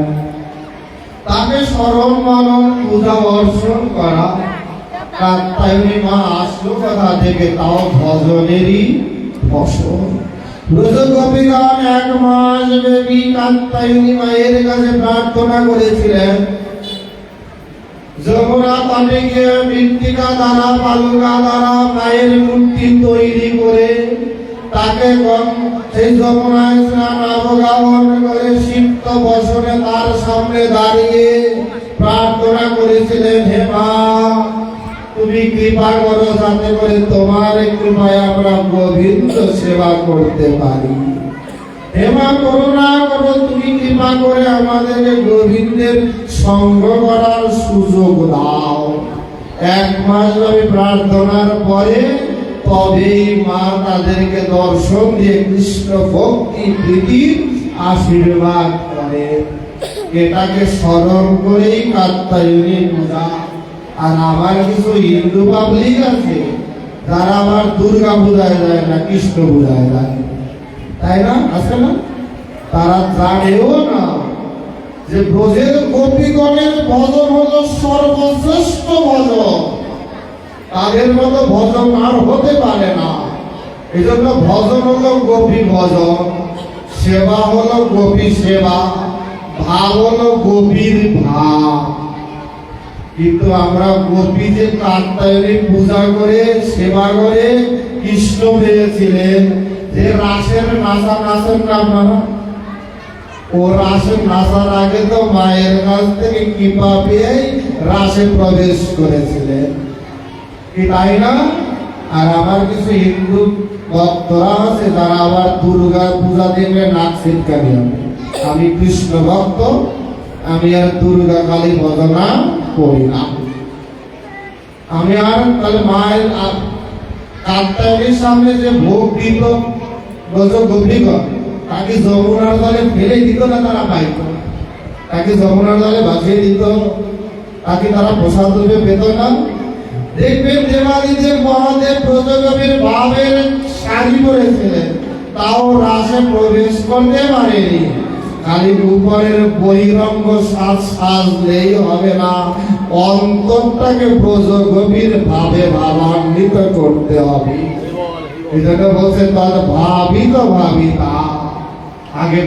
তাকে স্মরণ মনন পূজা অর্চন করা, কাত্যায়নী মা আসলো কথা থেকে, তাও ভজনেরই ফসল। ব্রজগোপীগণ 1 মাস ব্যাপী কাত্যায়নী মায়ের কাছে প্রার্থনা করেছিলেন। যমুনা তটে গিয়ে মৃত্তিকা দ্বারা, বালুকা দ্বারা মায়ের মূর্তি তৈরি করে তাকে সেই যমুনায় স্নান অবগাহন করে সিক্ত বসনে তার সামনে দাঁড়িয়ে প্রার্থনা করেছিলেন, হে মা, তুমি কৃপা করো যাতে করে তোমার কৃপায় আমরা গোবিন্দ সেবা করতে পারি। হে মা, করুণা করো, তুমি কৃপা করে আমাদেরকে গোবিন্দের সঙ্গ করার সুযোগ দাও। 1 মাস ধরে প্রার্থনার পরে তবেই মা তাদেরকে দর্শন দিয়ে কৃষ্ণ ভক্তি প্রীতির আশীর্বাদ করে। এটাকে স্মরণ করেই কাত্যায়নী পূজা। আর আমার কিছু হিন্দু পাবলিক আছে যারা আবার দুর্গা পূজায় যায় না, কৃষ্ণ পূজায় যায়, তাই না? আছে না? তারা জানেও না যে ব্রজের গোপীগণের ভজন হলো সর্বশ্রেষ্ঠ ভজন। তাদের মতো ভজন আর হতে পারে না। এই জন্য ভজন হলো গোপী ভজন, সেবা হলো গোপী সেবা, ভাব হলো গোপীর ভাব। কিন্তু আমরা গোপী যে কাত্যায়নী পূজা করে সেবা করে কৃষ্ণ পেয়েছিলেন, যে রাসের নাচা নাচেন না আপনারা, ও রাসের নাচার আগে তো মায়ের কাছ থেকে কৃপা পেয়ে রাসে প্রবেশ করেছিলেন, কি তাই না? আর আমার কিছু হিন্দু ভক্তরা আছে যারা আবার দুর্গা পূজা দেখলে নাচ শিক্ষানি হবে। আমি কৃষ্ণ ভক্ত, আমি আর দুর্গা কালী ভজনা করি না। আমি আর তাহলে মায়ের কাত্যায়নীর সামনে যে ভোগ দিত ব্রজগোপীগণ, তাকে যমুনার জলে ফেলে দিত না, তারা পাইত। তাকে যমুনার জলে ভাসিয়ে দিত, তাকে তারা প্রসাদ রূপে পেত না। দেখবেন দেবাদিদেব মহাদেব ব্রজগোপীর ভাবের শাড়ি পরেছিলেন, তাও রাসে প্রবেশ করতে পারেনি। খালি উপরের বহিরঙ্গ সাজলেই হবে না, অন্তরটাকে ব্রজগোপীর ভাবে ভাবান্বিত করতে হবে। এই জন্য বলছে তার ভাবিত ভাবিতা, আগে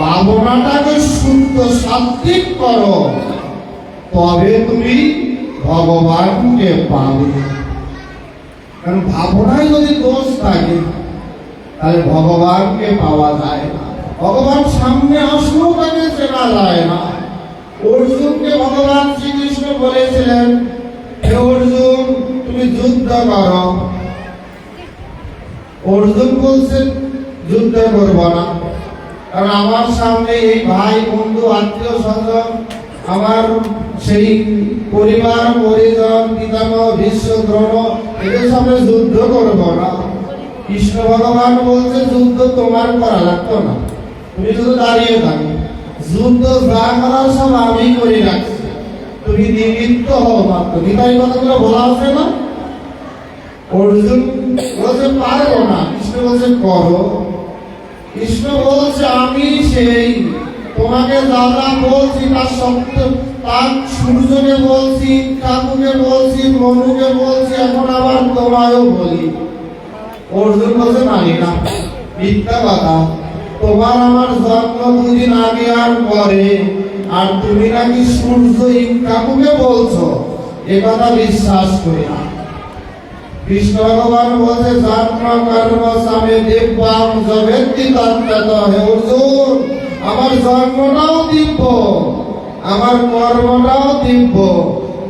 ভাবনাটাকে শুদ্ধ সাত্বিক করো, তবে তুমি ভগবানকে পাবে। কারণ ভাবনায় যদি দোষ থাকে তাহলে ভগবানকে পাওয়া যায় না। ভগবান সামনে আসলেও তাকে চেনা যায় না। অর্জুনকে ভগবান শ্রীকৃষ্ণ বলেছিলেন, হে অর্জুন, তুমি যুদ্ধ করো। অর্জুন বলছে যুদ্ধ করব না, কারণ আমার সামনে এই ভাই বন্ধু আত্মীয় স্বজন, আমার সেই পরিবার পরিজন, পিতামহ ভীষ্ম দ্রোণ, এদের সামনে যুদ্ধ করব না। কৃষ্ণ ভগবান বলছে যুদ্ধ তোমার করা লাগতো না, তুমি শুধু দাঁড়িয়ে থাকো। যুদ্ধ যা করার সব আমি করে রাখছি, তুমি নিমিত্ত হও মাত্র। গীতার কথাগুলো বলা আছে না? অর্জুন বলছে পারবো না, কৃষ্ণ বলছে করো। কৃষ্ণ বলছে আমি সেই তোমাকে যা যা বলছি তার সত্য, তার সূর্যকে বলছি, ঠাকুরকে বলছি, মনুকে বলছি, এখন আবার তোমায়ও বলি। অর্জুন বলছে মানি না, মিথ্যা কথা। তোমার আমার জন্ম 2 দিন আগে আর পরে, আর তুমি নাকি সূর্য ঠাকুরকে বলছো, এ কথা বিশ্বাস করি না। কৃষ্ণ ভগবান বলছে জন্ম কর্ম সামে দিব্যাং জবেত্তি তত্ত্বত। হে অর্জুন, আমার জন্মটাও দিব্য, আমার কর্মটাও দিব্য।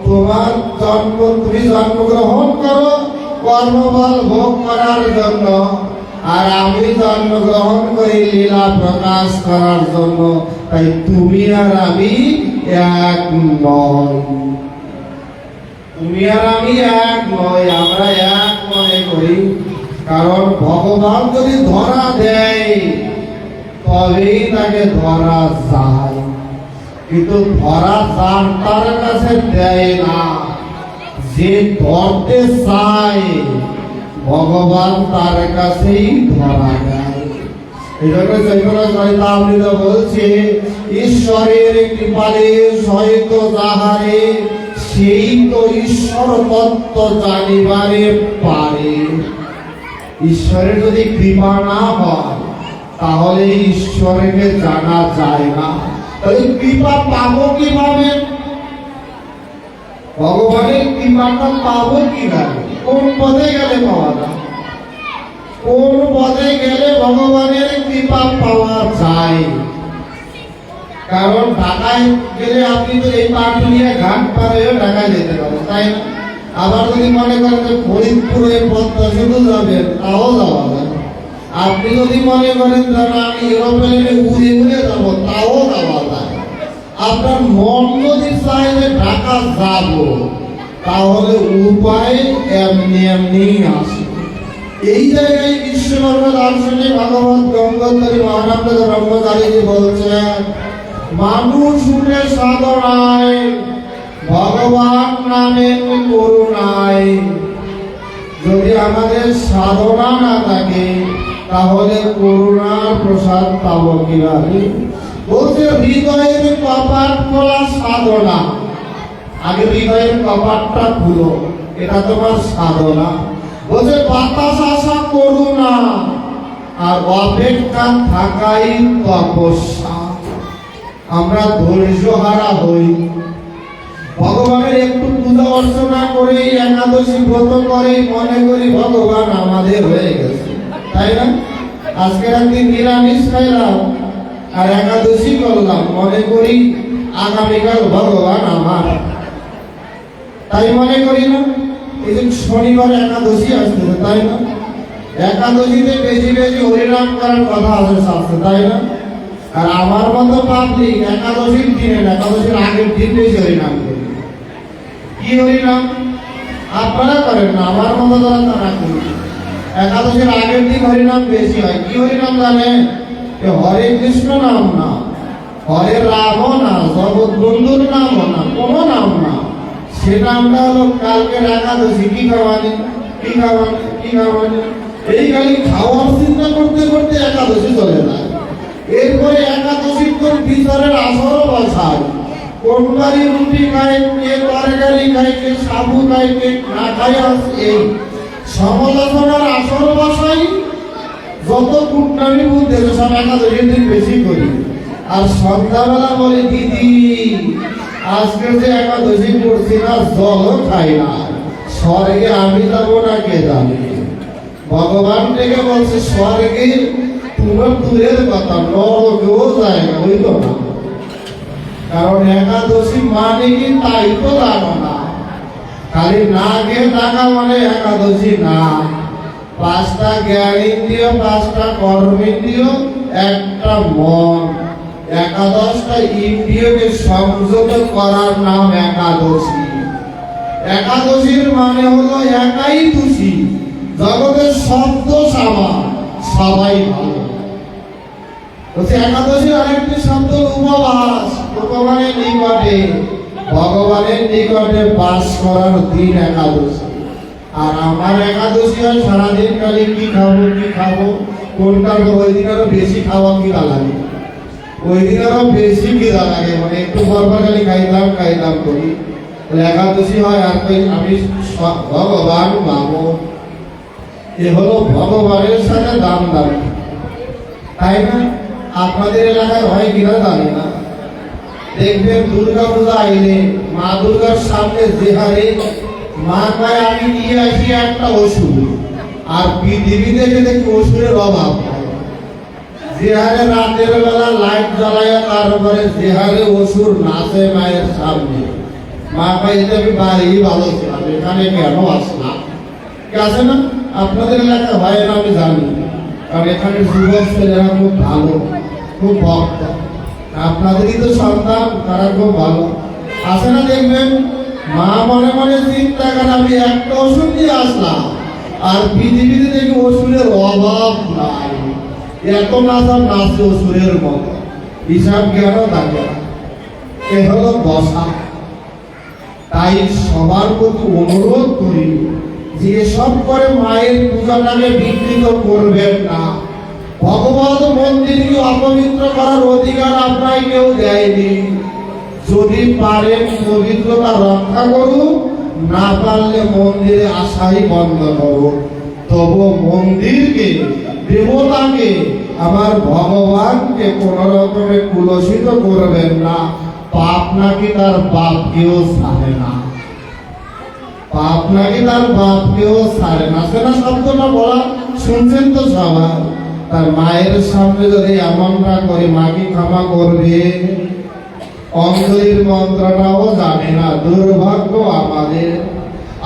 তোমার জন্ম, তুমি জন্মগ্রহণ করো কর্মফল ভোগ করার জন্য, আর আমি জন্মগ্রহণ করি লীলা প্রকাশ করার জন্য। তাই তুমি আর আমি এক নয়, তুমি আর আমি এক নয়, আমরা এক মনে করি। কারণ ভগবান যদি ধরা দেয় তবেই তাকে ধরা যায়, কিন্তু ধরা যার তার কাছে দেয় না। যে ধরতে চায় ভগবান তার কাছেই ধরা দেয়। এই জন্য চৈতন্য চরিতামৃত বলছে, ঈশ্বরের কৃপালে সহিত যাহারে সেই তো ঈশ্বর তত্ত্ব জানিবারে পারে। ঈশ্বরের যদি কৃপা না হয় তাহলে ঈশ্বরকে জানা যায় না। তাহলে কৃপা পাবো কিভাবে? ভগবানের কৃপাটা পাবো কিভাবে? কোন পথে গেলে পাওয়া যায়? কোন পথে গেলে ভগবানের কৃপা পাওয়া যায়? কারণ ঢাকায় গেলে আপনি তো এই পাটুলিয়া ঘাট পার হয়ে ঢাকায় যেতে পারেন, তাই না? আবার যদি মনে করেন যে ফরিদপুর হয়ে পদ্মা সেতু যাবেন, তাও যাওয়া যায়। আপনি যদি মনে করেন যে আমি এরোপ্লেনে উড়ে উড়ে যাবো, তাও যাওয়া যায়। আপনার মন যদি চায় যে ঢাকা যাব, তাহলে উপায় এমনি এমনি আসে। এই জায়গায় বিশ্বকর্ম দার্শনিক ভগবত গঙ্গোত্তরী মহানন্দ ব্রহ্মচারীজি বলছেন, মানুষ উঠে সাধনায়, ভগবান নামের করুণায়। যদি আমাদের সাধনা না থাকে তাহলে করুণার প্রসাদ পাবো কিভাবে? বলছে হৃদয়ের কপাট খোলা সাধনা। আগে হৃদয়ের কপাটটা খুলো, এটা তোমার সাধনা। বলছে বাতাস আসা করুণা, আর অপেক্ষা থাকাই তপস্যা। আমরা ধৈর্য হারা হই, ভগবানের একটু পূজা অর্চনা করে একাদশী ব্রত করে মনে করি ভগবান আমাদের হয়ে গেছে, তাই না? আজকে একদিন নিরামিষ খাইলাম আর একাদশী করলাম, মনে করি আগামীকাল ভগবান আমার, তাই মনে করি না? এই যে শনিবার একাদশী আসতেছে, তাই না? একাদশীতে বেশি বেশি হরিনাম করার কথা আছে শাস্ত্রে, তাই না? আর আমার মতো পাবলিক একাদশীর দিনে, একাদশীর আগের দিন বেশি হরিনাম করি। কি হরিনাম? আপনারা করেন না, আমার মতো তারা করি। একাদশীর আগের দিন হরিনাম বেশি হয়। কি হরিনাম জানেন? হরে কৃষ্ণ নাম না, হরে রাম না, জগৎ বন্ধুর নাম না, কোনো নাম না। সে নামটা হলো কালকের একাদশী। কি খাওয়ানি, কি খাওয়ানি, কি খাওয়ানি, এই খালি খাওয়ার চিন্তা করতে করতে একাদশী চলে যায়। এরপরে একাদশীর কোন বিচারের আসরও বসায়। কোন বাড়ি রুটি খায়, কে তরকারি খায়, কে সাবু খায়, কে না খায়, এই সমালোচনার আসর বসাই। যত কুটনামি বুঝতে সব একাদশীর দিন বেশি করি। আর সন্ধ্যাবেলা বলে দিদি আজকে যে একাদশী করছি না, জলও খাই না, স্বর্গে আমি যাবো না কে জানে। ভগবান থেকে বলছে স্বর্গে তোমার দূরের কথা, নরকেও যায় না, হইল না। কারণ একাদশী মানে কি তাই তো জানো না। খালি না গিয়ে টাকা মানে একাদশী না। 5টা জ্ঞান ইন্দ্রিয়, 5টা কর্ম ইন্দ্রিয়, একটা মন, একাদশটা ইন্দ্রিয়কে সংযত করার নাম একাদশী। একাদশীর মানে হলো একাই খুশি, জগতের শব্দ সামা সবাই ভালো। একাদশীর আরেকটি শব্দ উপবাস। ভগবানের নিকটে, ভগবানের নিকটে বাস করার দিন একাদশী। আর আমার একাদশী হয় সারাদিন খালি কি খাবো কি খাবো, কোনটা ওই দিন আরো বেশি খাওয়া কিনা লাগে, ওই দিন আরো বেশি কিনা লাগে, মানে একটু পরপর খালি খাইলাম খাইলাম করি। একাদশী হয় আর আমি ভগবান পাবো। এ হলো ভগবানের সাথে দাম দাম, তাই না? আপনাদের এলাকায় হয় কিনা জানি না। দেখবেন দুর্গা পূজা আইলে মা দুর্গার সামনে যে হারে মা কয় আমি নিয়ে আসি একটা ওষুধ, আর পৃথিবীতে দেখি ওষুধের অভাব। যে হারে রাতের বেলা লাইট জ্বালায়, তারপরে যে হারে ওষুধ নাচে মায়ের সামনে, মা কয় আমি বাড়ি ভালো ছিলাম, এখানে কেন আসলাম? আছে না? আপনাদের এলাকায় হয় না আমি জানি, কারণ এখানে যুবক ছেলেরা খুব ভালো, খুব ভক্ত। আপনাদেরই তো সন্তান, তারা খুব ভালো। আসে না? দেখবেন মা মনে মনে চিন্তা করে আমি একটা ওষুধ দিয়ে আসলাম, আর পৃথিবীতে দেখি ওষুধের অভাব নাই, এত নাচা নাচে ওষুধের মতো, হিসাব জ্ঞানও থাকে না। এ হলো দশা। তাই সবার প্রতি অনুরোধ করি যে সব করে মায়ের পূজাটাকে বিকৃত করবেন না। ভগবত মন্দিরকে অপবিত্র করার অধিকার আপনাকে কেউ দেয়নি। যদি পারেন পবিত্রতা রক্ষা করুন, না পারলে মন্দিরে আসাই বন্ধ করুন। তবু মন্দিরকে, দেবতাকে, আমার ভগবানকে কোন রকমে কুলসিত করবেন না। পাপ নাকি তার বাপকেও ছাড়ে না, পাপ নাকি তার বাপকেও ছাড়ে না। সেটা শব্দটা বলা শুনছেন তো সবাই। তার মায়ের সামনে যদি এমনটা করে, মাকে ক্ষমা করবে? অঞ্জলির মন্ত্রটাও জানে না, দুর্ভাগ্য আমাদের।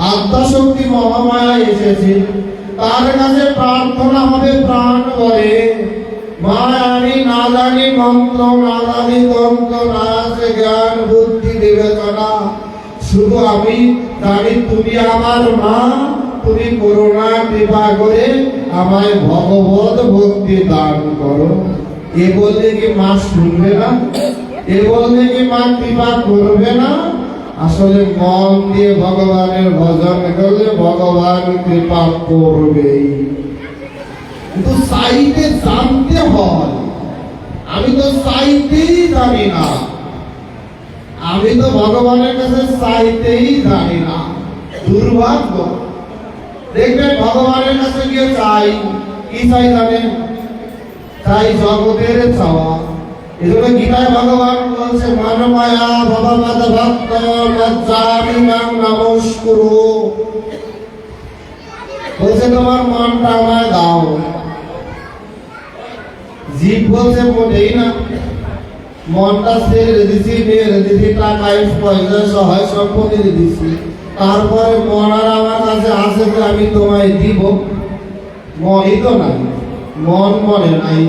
আদ্যাশক্তি মহামায়া এসেছে, তার কাছে প্রার্থনা হবে প্রাণ করে, মা আমি না জানি মন্ত্র, না জানি তন্ত্র, না আছে জ্ঞান বুদ্ধি বিবেচনা, শুধু আমি জানি তুমি আমার মা, তুমি করুণা কৃপা করে আমায় ভগবত ভক্তি দান করো। এ বললে কি মা শুনবে না? এ বললে কি মা কৃপা করবে না? আসলে মন দিয়ে ভগবানের ভজন করলে ভগবান কৃপা করবেই, কিন্তু চাইতে জানতে হয়। আমি তো চাইতেই জানি না, আমি তো ভগবানের কাছে চাইতেই জানি না, দুর্ভাগ্য। দেখবেন ভগবানের কাছে গিয়ে চাই, কি চাই জানেন? চাই জগতের চাওয়া। এজন্য গীতায় ভগবান বলছে, মানমায়া ভগবত ভক্ত মজ্জামি মাং নমস্কুরু। বলছে তোমার মনটা আমায় দাও। জীব বলছে মোটেই না, মনটা ছেড়ে দিছি, মেরে দিছি, টাকায় পয়সা সহায় সম্পত্তি দিছি, তারপরে মন আর আমার কাছে আছে যে আমি তোমায় দিব? মনই তো নাই, মন মনে নাই।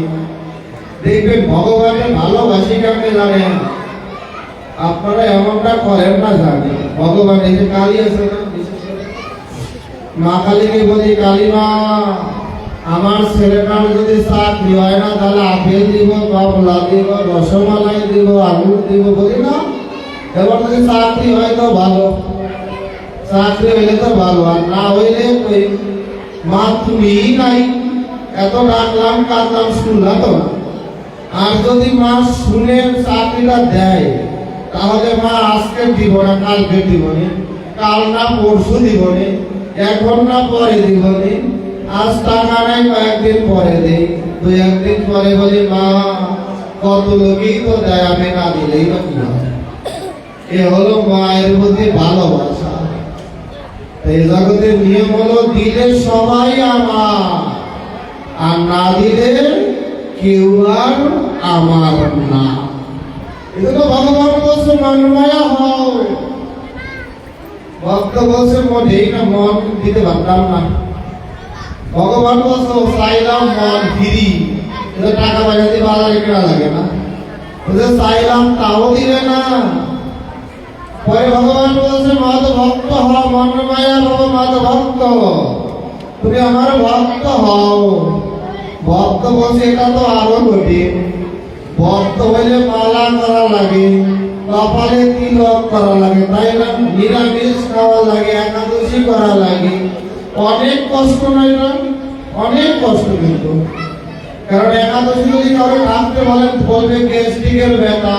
দেখবেন ভগবানের ভালোবাসি কাকে জানেন? আপনারা এমনটা করেন না জানি। ভগবান এই যে কালী আছে না, মা কালীকে বলি, কালী মা আমার ছেলেটার যদি চাকরি হয় না, তাহলে আপেল দিব, কমলা দিব, রসমালাই দিব, আঙুর দিব, বলি না? এবার যদি চাকরি হয় তো ভালো, চাকরি হইলে তো ভালো, আর না হইলে কই মা তুমি নাই, এত ডাকলাম কাঁদলাম শুনলাম তো না। আর যদি মা শুনে চাকরিটা দেয়, তাহলে মা আজকে দিব না, কালকে দিব না, কাল না পরশু দিব না, এখন না পরে দিব না, আজ টাকা নাই কয়েকদিন পরে দেই, দুই একদিন পরে বলি মা কত লোকই তো দেয়, আমি না দিলেই বা কি হয়? এ হলো মায়ের প্রতি ভালোবাসা। এই জগতের নিয়ম হলো, দিলে সবাই আমার, আর না দিলে কেউ আর আমার না। এজন্য ভগবান বলছে মনমায়া হও। ভক্ত বলছে মোটেই না, মন দিতে পারতাম না। ভগবান বলছে চাইলাম মন ফিরি, টাকা পয়সা দিয়ে বাজারে কেনা লাগে না, চাইলাম তাও দিলে না। পরে ভগবান বলছে মদ ভক্ত হও, মনমায়া বাবা মদ ভক্ত, তুমি আমার ভক্ত হও। ভক্ত বলছে এটা তো আরো কঠিন। ভক্ত হইলে মালা করা লাগে, কপালে তিলক করা লাগে, তাই না? নিরামিষ খাওয়া লাগে, একাদশী করা লাগে, অনেক কষ্ট নয় না? অনেক কষ্ট কিন্তু। কারণ একাদশী যদি কারো থাকতে বলেন, বলবে গ্যাস্ট্রিকের ব্যথা,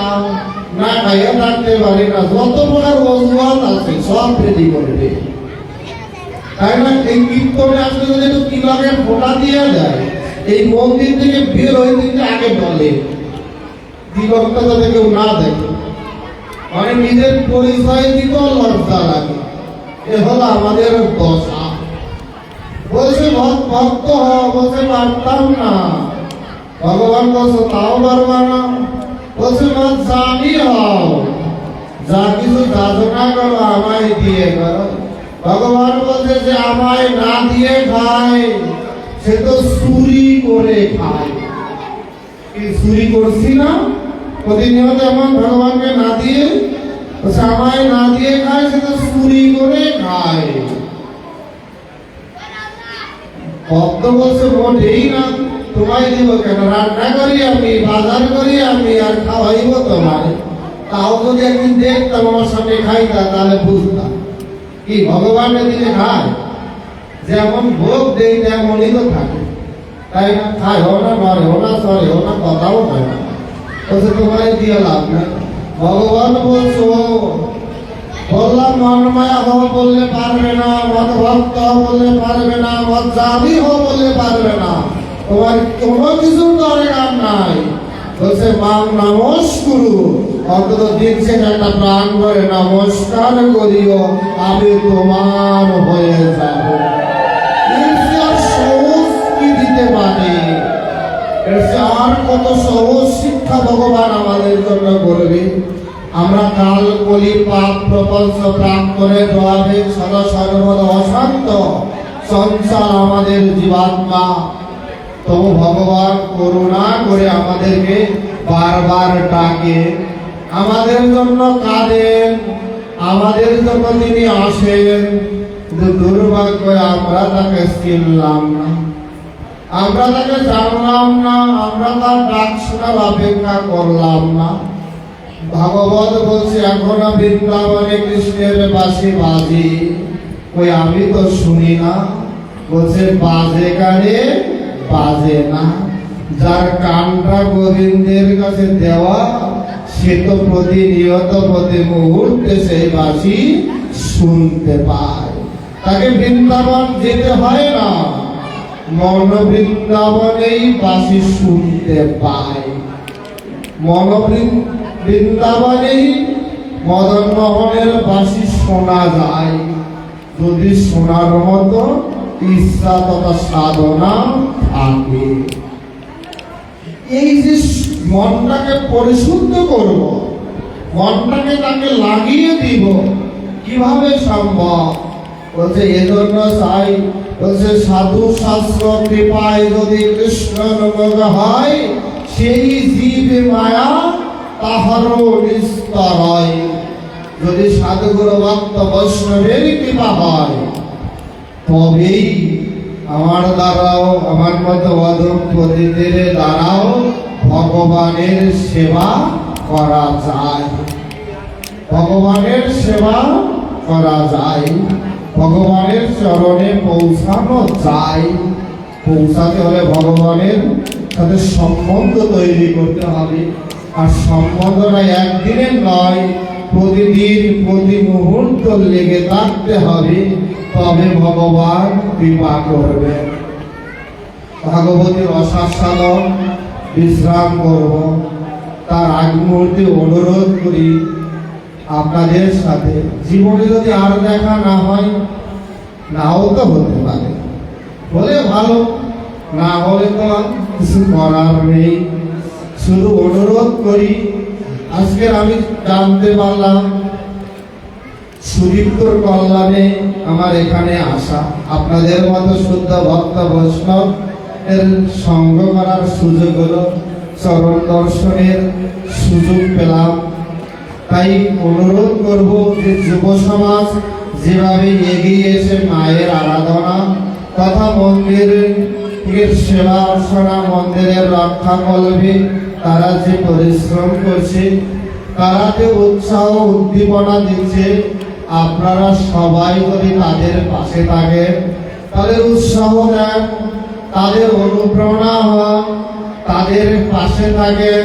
না খাইয়া থাকতে পারি না, যত প্রকার অজুহাত আছে সব রেডি করবে, তাই না? এই কীর্তনে আসলে যদি একটু তিলকের ফোঁটা দিয়ে দেয়, এই মন্দির থেকে বের হয়ে দিতে আগে বলে তিলকটা যাতে কেউ না দেখে, মানে নিজের পরিচয় দিতেও লজ্জা লাগে। এ হলো আমাদের দশা। বলছে ভক্ত হওয়া, বলছে পারতাম না। ভগবান বলছে তাও পারবা না? বলছে জানি হও, যা কিছু যাচনা করো আমায় দিয়ে করো। ভগবান বলছে যে আমায় না দিয়ে খায় সে তো চুরি করে খায়। চুরি করছি না প্রতিনিয়ত, এমন ভগবানকে না দিয়ে, আমায় না দিয়ে খায় সে তো চুরি করে খায়। ভক্ত বলছে মোটেই না, তোমায় দিব কেন? রান্না করি আমি, বাজার করি আমি, আর খাওয়াইব তোমায়। তাও যদি একদিন দেখতাম আমার সামনে খাইতা, তাহলে বুঝতাম কি ভগবানের দিলে খায়। যেমন ভোগ দেই তেমনই তো থাকে, তাই না? খায় হো না, নড়ে হো না, চড়ে হো না, কথাও হয় না, বলছে তোমায় দিয়ে লাভ না। ভগবান বলছো, বললাম মনমায়া হো বললে পারবে না, মদ ভক্ত বললে পারবে না, মদ জাবি হো বললে পারবে না, তোমার কোনো কিছুর দরকার নাই। বলছে মা নমস্কুরু, অন্তত দিন শেষে একটা প্রাণ করে নমস্কার করিও, আমি তোমার হয়ে যাব। আর সহজ কি দিতে পারে? আর কত সহজ শিক্ষা ভগবান আমাদের জন্য করবে। আমরা কাল কলি পাপ প্রপঞ্চ প্রাক্তনে প্রভাবে সদা সর্বদা অশান্ত সংসার আমাদের জীবাত্মা। তবু ভগবান করুণা করে আমাদেরকে বারবার ডাকে, আমাদের জন্য কাঁদেন, আমাদের জন্য তিনি আসেন। কিন্তু দুর্ভাগ্য আমরা তাকে চিনলাম না, আমরা তাকে জানলাম না, আমরা তার ডাক শোনার অপেক্ষা করলাম না। ভাগবত বলছে এখনো বৃন্দাবনে কৃষ্ণের বাঁশি বাজি, ওই আমি তো শুনি না। বলছে বাজে কানে বাজে না, যার কানটা গোবিন্দের কাছে দেওয়া সে তো প্রতিনিয়ত প্রতি মুহূর্তে সেই বাঁশি শুনতে পায়। তাকে বৃন্দাবন যেতে হয় না, মন বৃন্দাবনেই বাঁশি শুনতে পায়। মন বৃন্দাবনেই মদন মোহনের বাঁশি শোনা যায়, যদি শোনার মতো ইচ্ছা তথা সাধনা থাকে। এই যে মনটাকে পরিশুদ্ধ করব, মনটাকে তাকে লাগিয়ে দিব, কিভাবে সম্ভব? বলছে এজন্য চাই, বলছে সাধু শাস্ত্র কৃপায় যদি কৃষ্ণ অনুগ্রহ হয়, সেই জীব মায়া তাহারও নিস্তার হয়। যদি সাধুগুরু ভক্ত বৈষ্ণবের কৃপা হয়, তবেই আমার দ্বারাও, আমার মতো অধম পতিদের দ্বারাও ভগবানের সেবা করা যায়, ভগবানের সেবা করা যায়, ভগবানের চরণে পৌঁছানো যায়। পৌঁছাতে হলে ভগবানের সাথে সম্বন্ধ তৈরি করতে হবে, আর সম্বন্ধটা একদিনের নয়, প্রতিদিন প্রতি মুহূর্ত লেগে থাকতে হবে, তবে ভগবান কৃপা করবে। ভাগবতীর রসাস্বাদন বিশ্রাম করব, তার আগ মুহূর্তে অনুরোধ করি আপনাদের সাথে, জীবনে যদি আর দেখা না হয়, নাও তো হতে পারে, বলে ভালো, না হলে তো কিছু করার নেই। শুধু অনুরোধ করি, আজকে আমি জানতে পারলাম সুদীপ্তর কল্যাণে আমার এখানে আসা, আপনাদের মতো শুদ্ধ ভক্ত বৈষ্ণব এর সঙ্গ করার সুযোগ হলো, চরণ দর্শনের সুযোগ পেলাম। তাই অনুরোধ করব যে যুব সমাজ যেভাবে এগিয়ে এসে মায়ের আরাধনা তথা মন্দিরের সেবা অর্চনা, মন্দিরের রক্ষা করবে, তারা যে পরিশ্রম করছে, তারা যে উৎসাহ উদ্দীপনা দিচ্ছে, আপনারা সবাই যদি তাদের পাশে থাকেন, তাদের উৎসাহ দেন, তাদের অনুপ্রেরণা হন, তাদের পাশে থাকেন,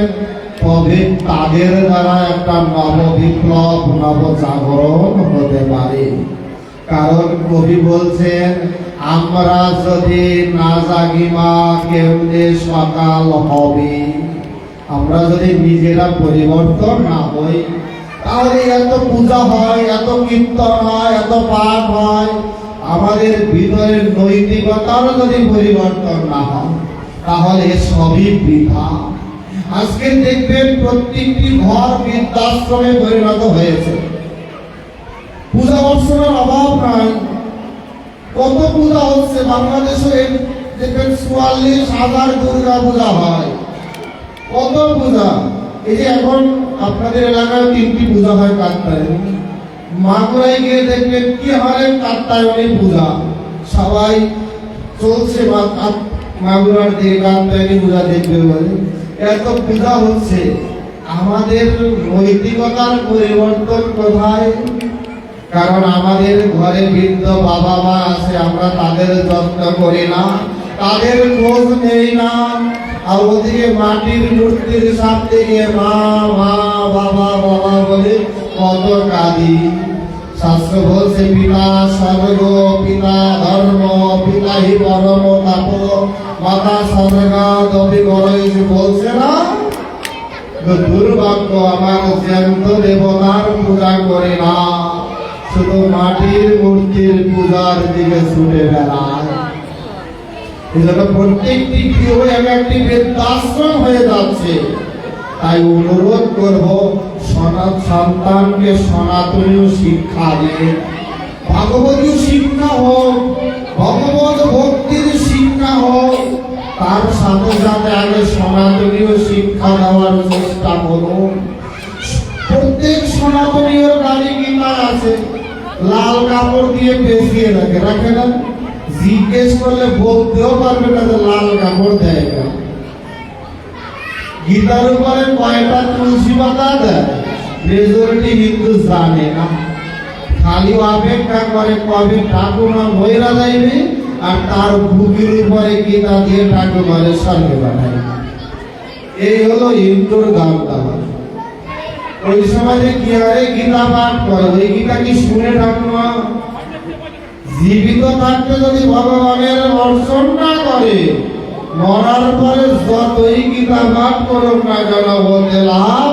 তবে তাদের দ্বারা একটা নব বিপ্লব, নব জাগরণ হতে পারে। কারণ কবি বলছেন, আমরা যদি না জাগি মা কেমনে সকাল হবে। আমরা যদি নিজেরা পরিবর্তন না হই, তাহলে এত পূজা হয়, এত কীর্তন হয়, এত পাঠ হয়, আমাদের ভিতরের নৈতিকতার যদি পরিবর্তন না হয়, তাহলে সবই বৃথা। আজকে দেখবেন প্রত্যেকটি ঘর বৃদ্ধাশ্রমে পরিণত হয়েছে, পূজা অর্চনার অভাব নাই। কত পূজা হচ্ছে বাংলাদেশে, দেখবেন 44,000 দুর্গা পূজা হয়, কত পূজা। এই যে এখন আপনাদের এলাকায় 3টি পূজা হয় কাত্তায়নী, মাগুরায় গিয়ে দেখবেন কি হয় কাত্তায়নী পূজা, সবাই চলছে মাগুরার দিকে কাত্তায়নী পূজা দেখবে বলে, এত পূজা হচ্ছে। আমাদের নৈতিকতার পরিবর্তন কোথায়? কারণ আমাদের ঘরে বৃদ্ধ বাবা মা আছে, আমরা তাদের যত্ন করি না, তাদের খোঁজ নেই না। আর ওদিকে মাটির মূর্তির সামনে গিয়ে মা মা বাবা বাবা বলে কত কাঁদি। শাস্ত্র বলছে পিতা স্বর্গ পিতা ধর্ম পিতা হি পরম তাপ মাতা স্বর্গা দবি গরজ বলছে না। দুর্ভাগ্য আমার জ্যান্ত দেবতার পূজা করে না, শুধু মাটির মূর্তির পূজার দিকে ছুটে বেড়ায়। এজন্য প্রত্যেকটি কেউ এক একটি বৃদ্ধাশ্রম হয়ে যাচ্ছে। তাই অনুরোধ করব সন্তানকে সনাতনীয় শিক্ষা দিয়ে ভাগবতী শিক্ষা হোক, ভগবত ভক্তির শিক্ষা হোক, তার সাথে সাথে আগে সনাতনীয় শিক্ষা দেওয়ার চেষ্টা করুন। প্রত্যেক সনাতনীয় গাড়ি গীতা আছে, লাল কাপড় দিয়ে পেঁচিয়ে রাখে, রাখে না? জিজ্ঞেস করলে বলতেও পারবে না যে লাল কাপড় দেয় না। গীতার উপরে কয়টা তুলসী পাতা দেয় মেজরিটি হিন্দু জানে না, খালি অপেক্ষা করে কবে ঠাকুমা মহিলা যাইবে আর তার বুকের উপরে গীতা দিয়ে ঠাকুমারে স্বর্গে পাঠাইবে। এই হলো হিন্দুর গামটা। ওই সমাজে কি হারে গীতা পাঠ করে, ওই গীতা কি শুনে ঠাকুমা? জীবিত থাকতে যদি ভগবানের দর্শন না করে, মরার পরে যতই গীতা পাঠ করুক না কেন বলতে লাভ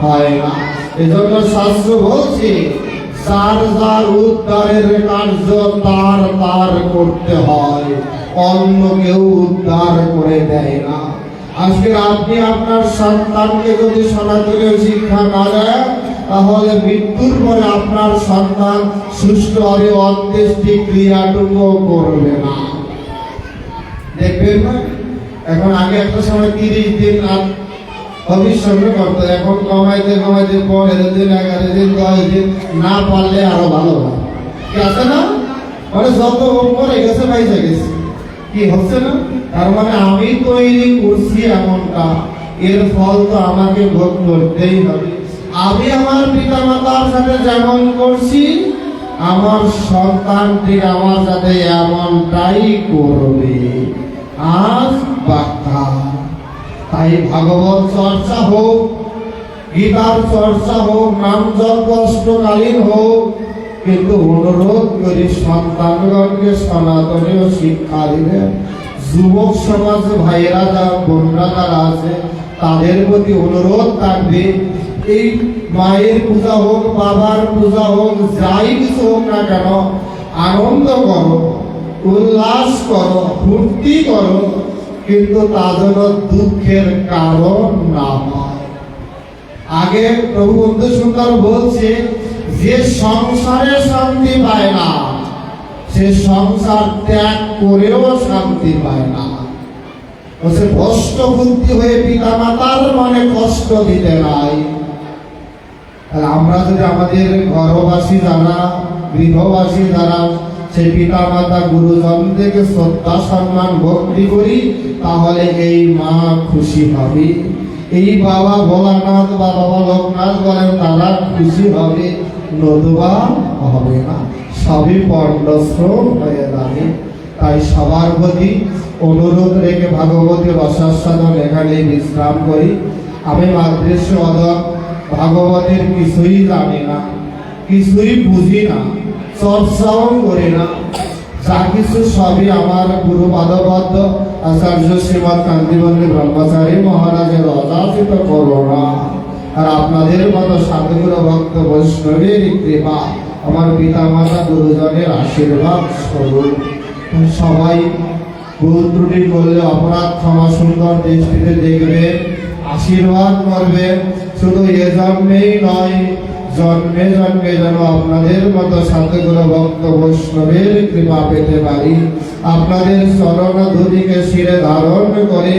হয় না। এজন্য শাস্ত্র বলছে যার যার উদ্ধারের কার্য তার তার করতে হয়, অন্য কেউ উদ্ধার করে দেয় না। আজকে আপনি আপনার সন্তানকে যদি সনাতনীয় শিক্ষা না দেন, তাহলে মৃত্যুর পরে আপনার সন্তান সুষ্ঠুভাবে অন্ত্যেষ্টি ক্রিয়াটুকু করবে না। দেখবেন না, এখন আগে একটা সময় 30 দিন ভবিষ্যৎ করতো, এখন কমাইতে কমাইতে 15 দিন 11 দিন 10 দিন, না পারলে আরো ভালো হয়। কি আছে না? মানে যত করে গেছে পাইছে গেছে, কি হচ্ছে না? তার মানে আমি তৈরি করছি এমনটা, এর ফল তো আমাকে ভোগ করতেই হবে। আমি আমার পিতা মাতার সাথে যেমন করছি, আমার সন্তানটি আমার সাথে এমনটাই করবে। আজ বাক্যা তাই ভাগবত চর্চা হোক, গীতার চর্চা হোক, নাম জপ কষ্টকালীন হোক, কিন্তু অনুরোধ করি সন্তানগণকে সনাতনীয় শিক্ষা দিবে। যুবক সমাজ ভাইয়েরা যারা বোনরা যারা আছে তাদের প্রতি অনুরোধ থাকবে, এই মায়ের পূজা হোক বাবার পূজা হোক যাই কিছু হোক না কেন, আনন্দ করো, উল্লাস করো, ফুর্তি করো, কিন্তু তা যেন দুঃখের কারণ না হয়। আগে প্রভু সুন্দর বলছে যে সংসারে শান্তি পায় না সে সংসার ত্যাগ করেও শান্তি পায় না। সে ভ্রষ্ট বুদ্ধি হয়ে পিতা মাতার মনে কষ্ট দিতে নাই। তাহলে আমরা যদি আমাদের ঘরবাসী যারা গৃহবাসী যারা সেই পিতা মাতা গুরুজন থেকে শ্রদ্ধা সম্মান ভক্তি করি, তাহলে এই মা খুশি হবে, এই বাবা ভোলানাথ বা বাবা লোকনাথ বলেন তারা খুশি হবে, নতুবা হবে না, সবই পণ্ডশ্রম হয়ে যাবে। তাই সবার প্রতি অনুরোধ রেখে ভাগবতের রসাস্বাদন এখানে বিশ্রাম করি। আমি মাতৃশ্ব অদক ভাগবতের কিছুই জানি না, কিছুই বুঝি না, চর্চাও করি না, যা কিছু সবই আমার গুরু পাদবদ্ধ আচার্য শ্রীমৎ কান্তিবল্লী ব্রহ্মচারী মহারাজের অযাচিত করুণা আর আপনাদের মতো সাধুগুরু ভক্ত বৈষ্ণবের কৃপা, আমার পিতা মাতা গুরুজনের আশীর্বাদ স্বরূপ। সবাই ভুল ত্রুটি করলে অপরাধ ক্ষমা সুন্দর দৃষ্টিতে দেখবে, আশীর্বাদ করবে। শুধু এ জন্মেই নয়, জন্মে জন্মে যেন আপনাদের মতো সাধুগুরু ভক্ত বৈষ্ণবের কৃপা পেতে পারি। আপনাদের চরণ ধুলিকে শিরে ধারণ করে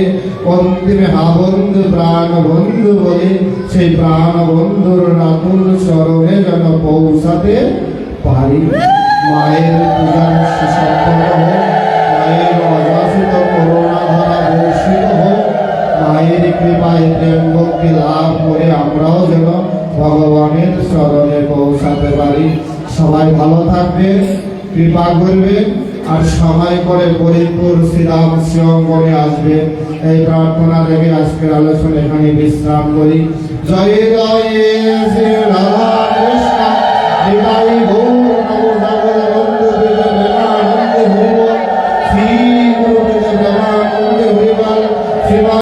অন্তিমে হা বন্ধু প্রাণ বন্ধু বলে সেই প্রাণ বন্ধুর রাতুল চরণে যেন পৌঁছাতে পারি। মায়ের পূজার সুসম্পন্ন হোক, মায়ের অযাচিত করুণা ধারা বর্ষিত হোক, মায়ের কৃপায় প্রেম ভক্তি লাভ করে আমরাও যেন ভগবানের চরণে পৌঁছাতে পারি। সবাই ভালো থাকবে, কৃপা করবে। আর সবাই করে ফরিদপুর শ্রীরাম শিবঙ্গনে আসবে। এই প্রার্থনা রেখে আজকের আলোচনা এখানে বিশ্রাম করি। জয় জয় শ্রী রাধা কৃষ্ণ।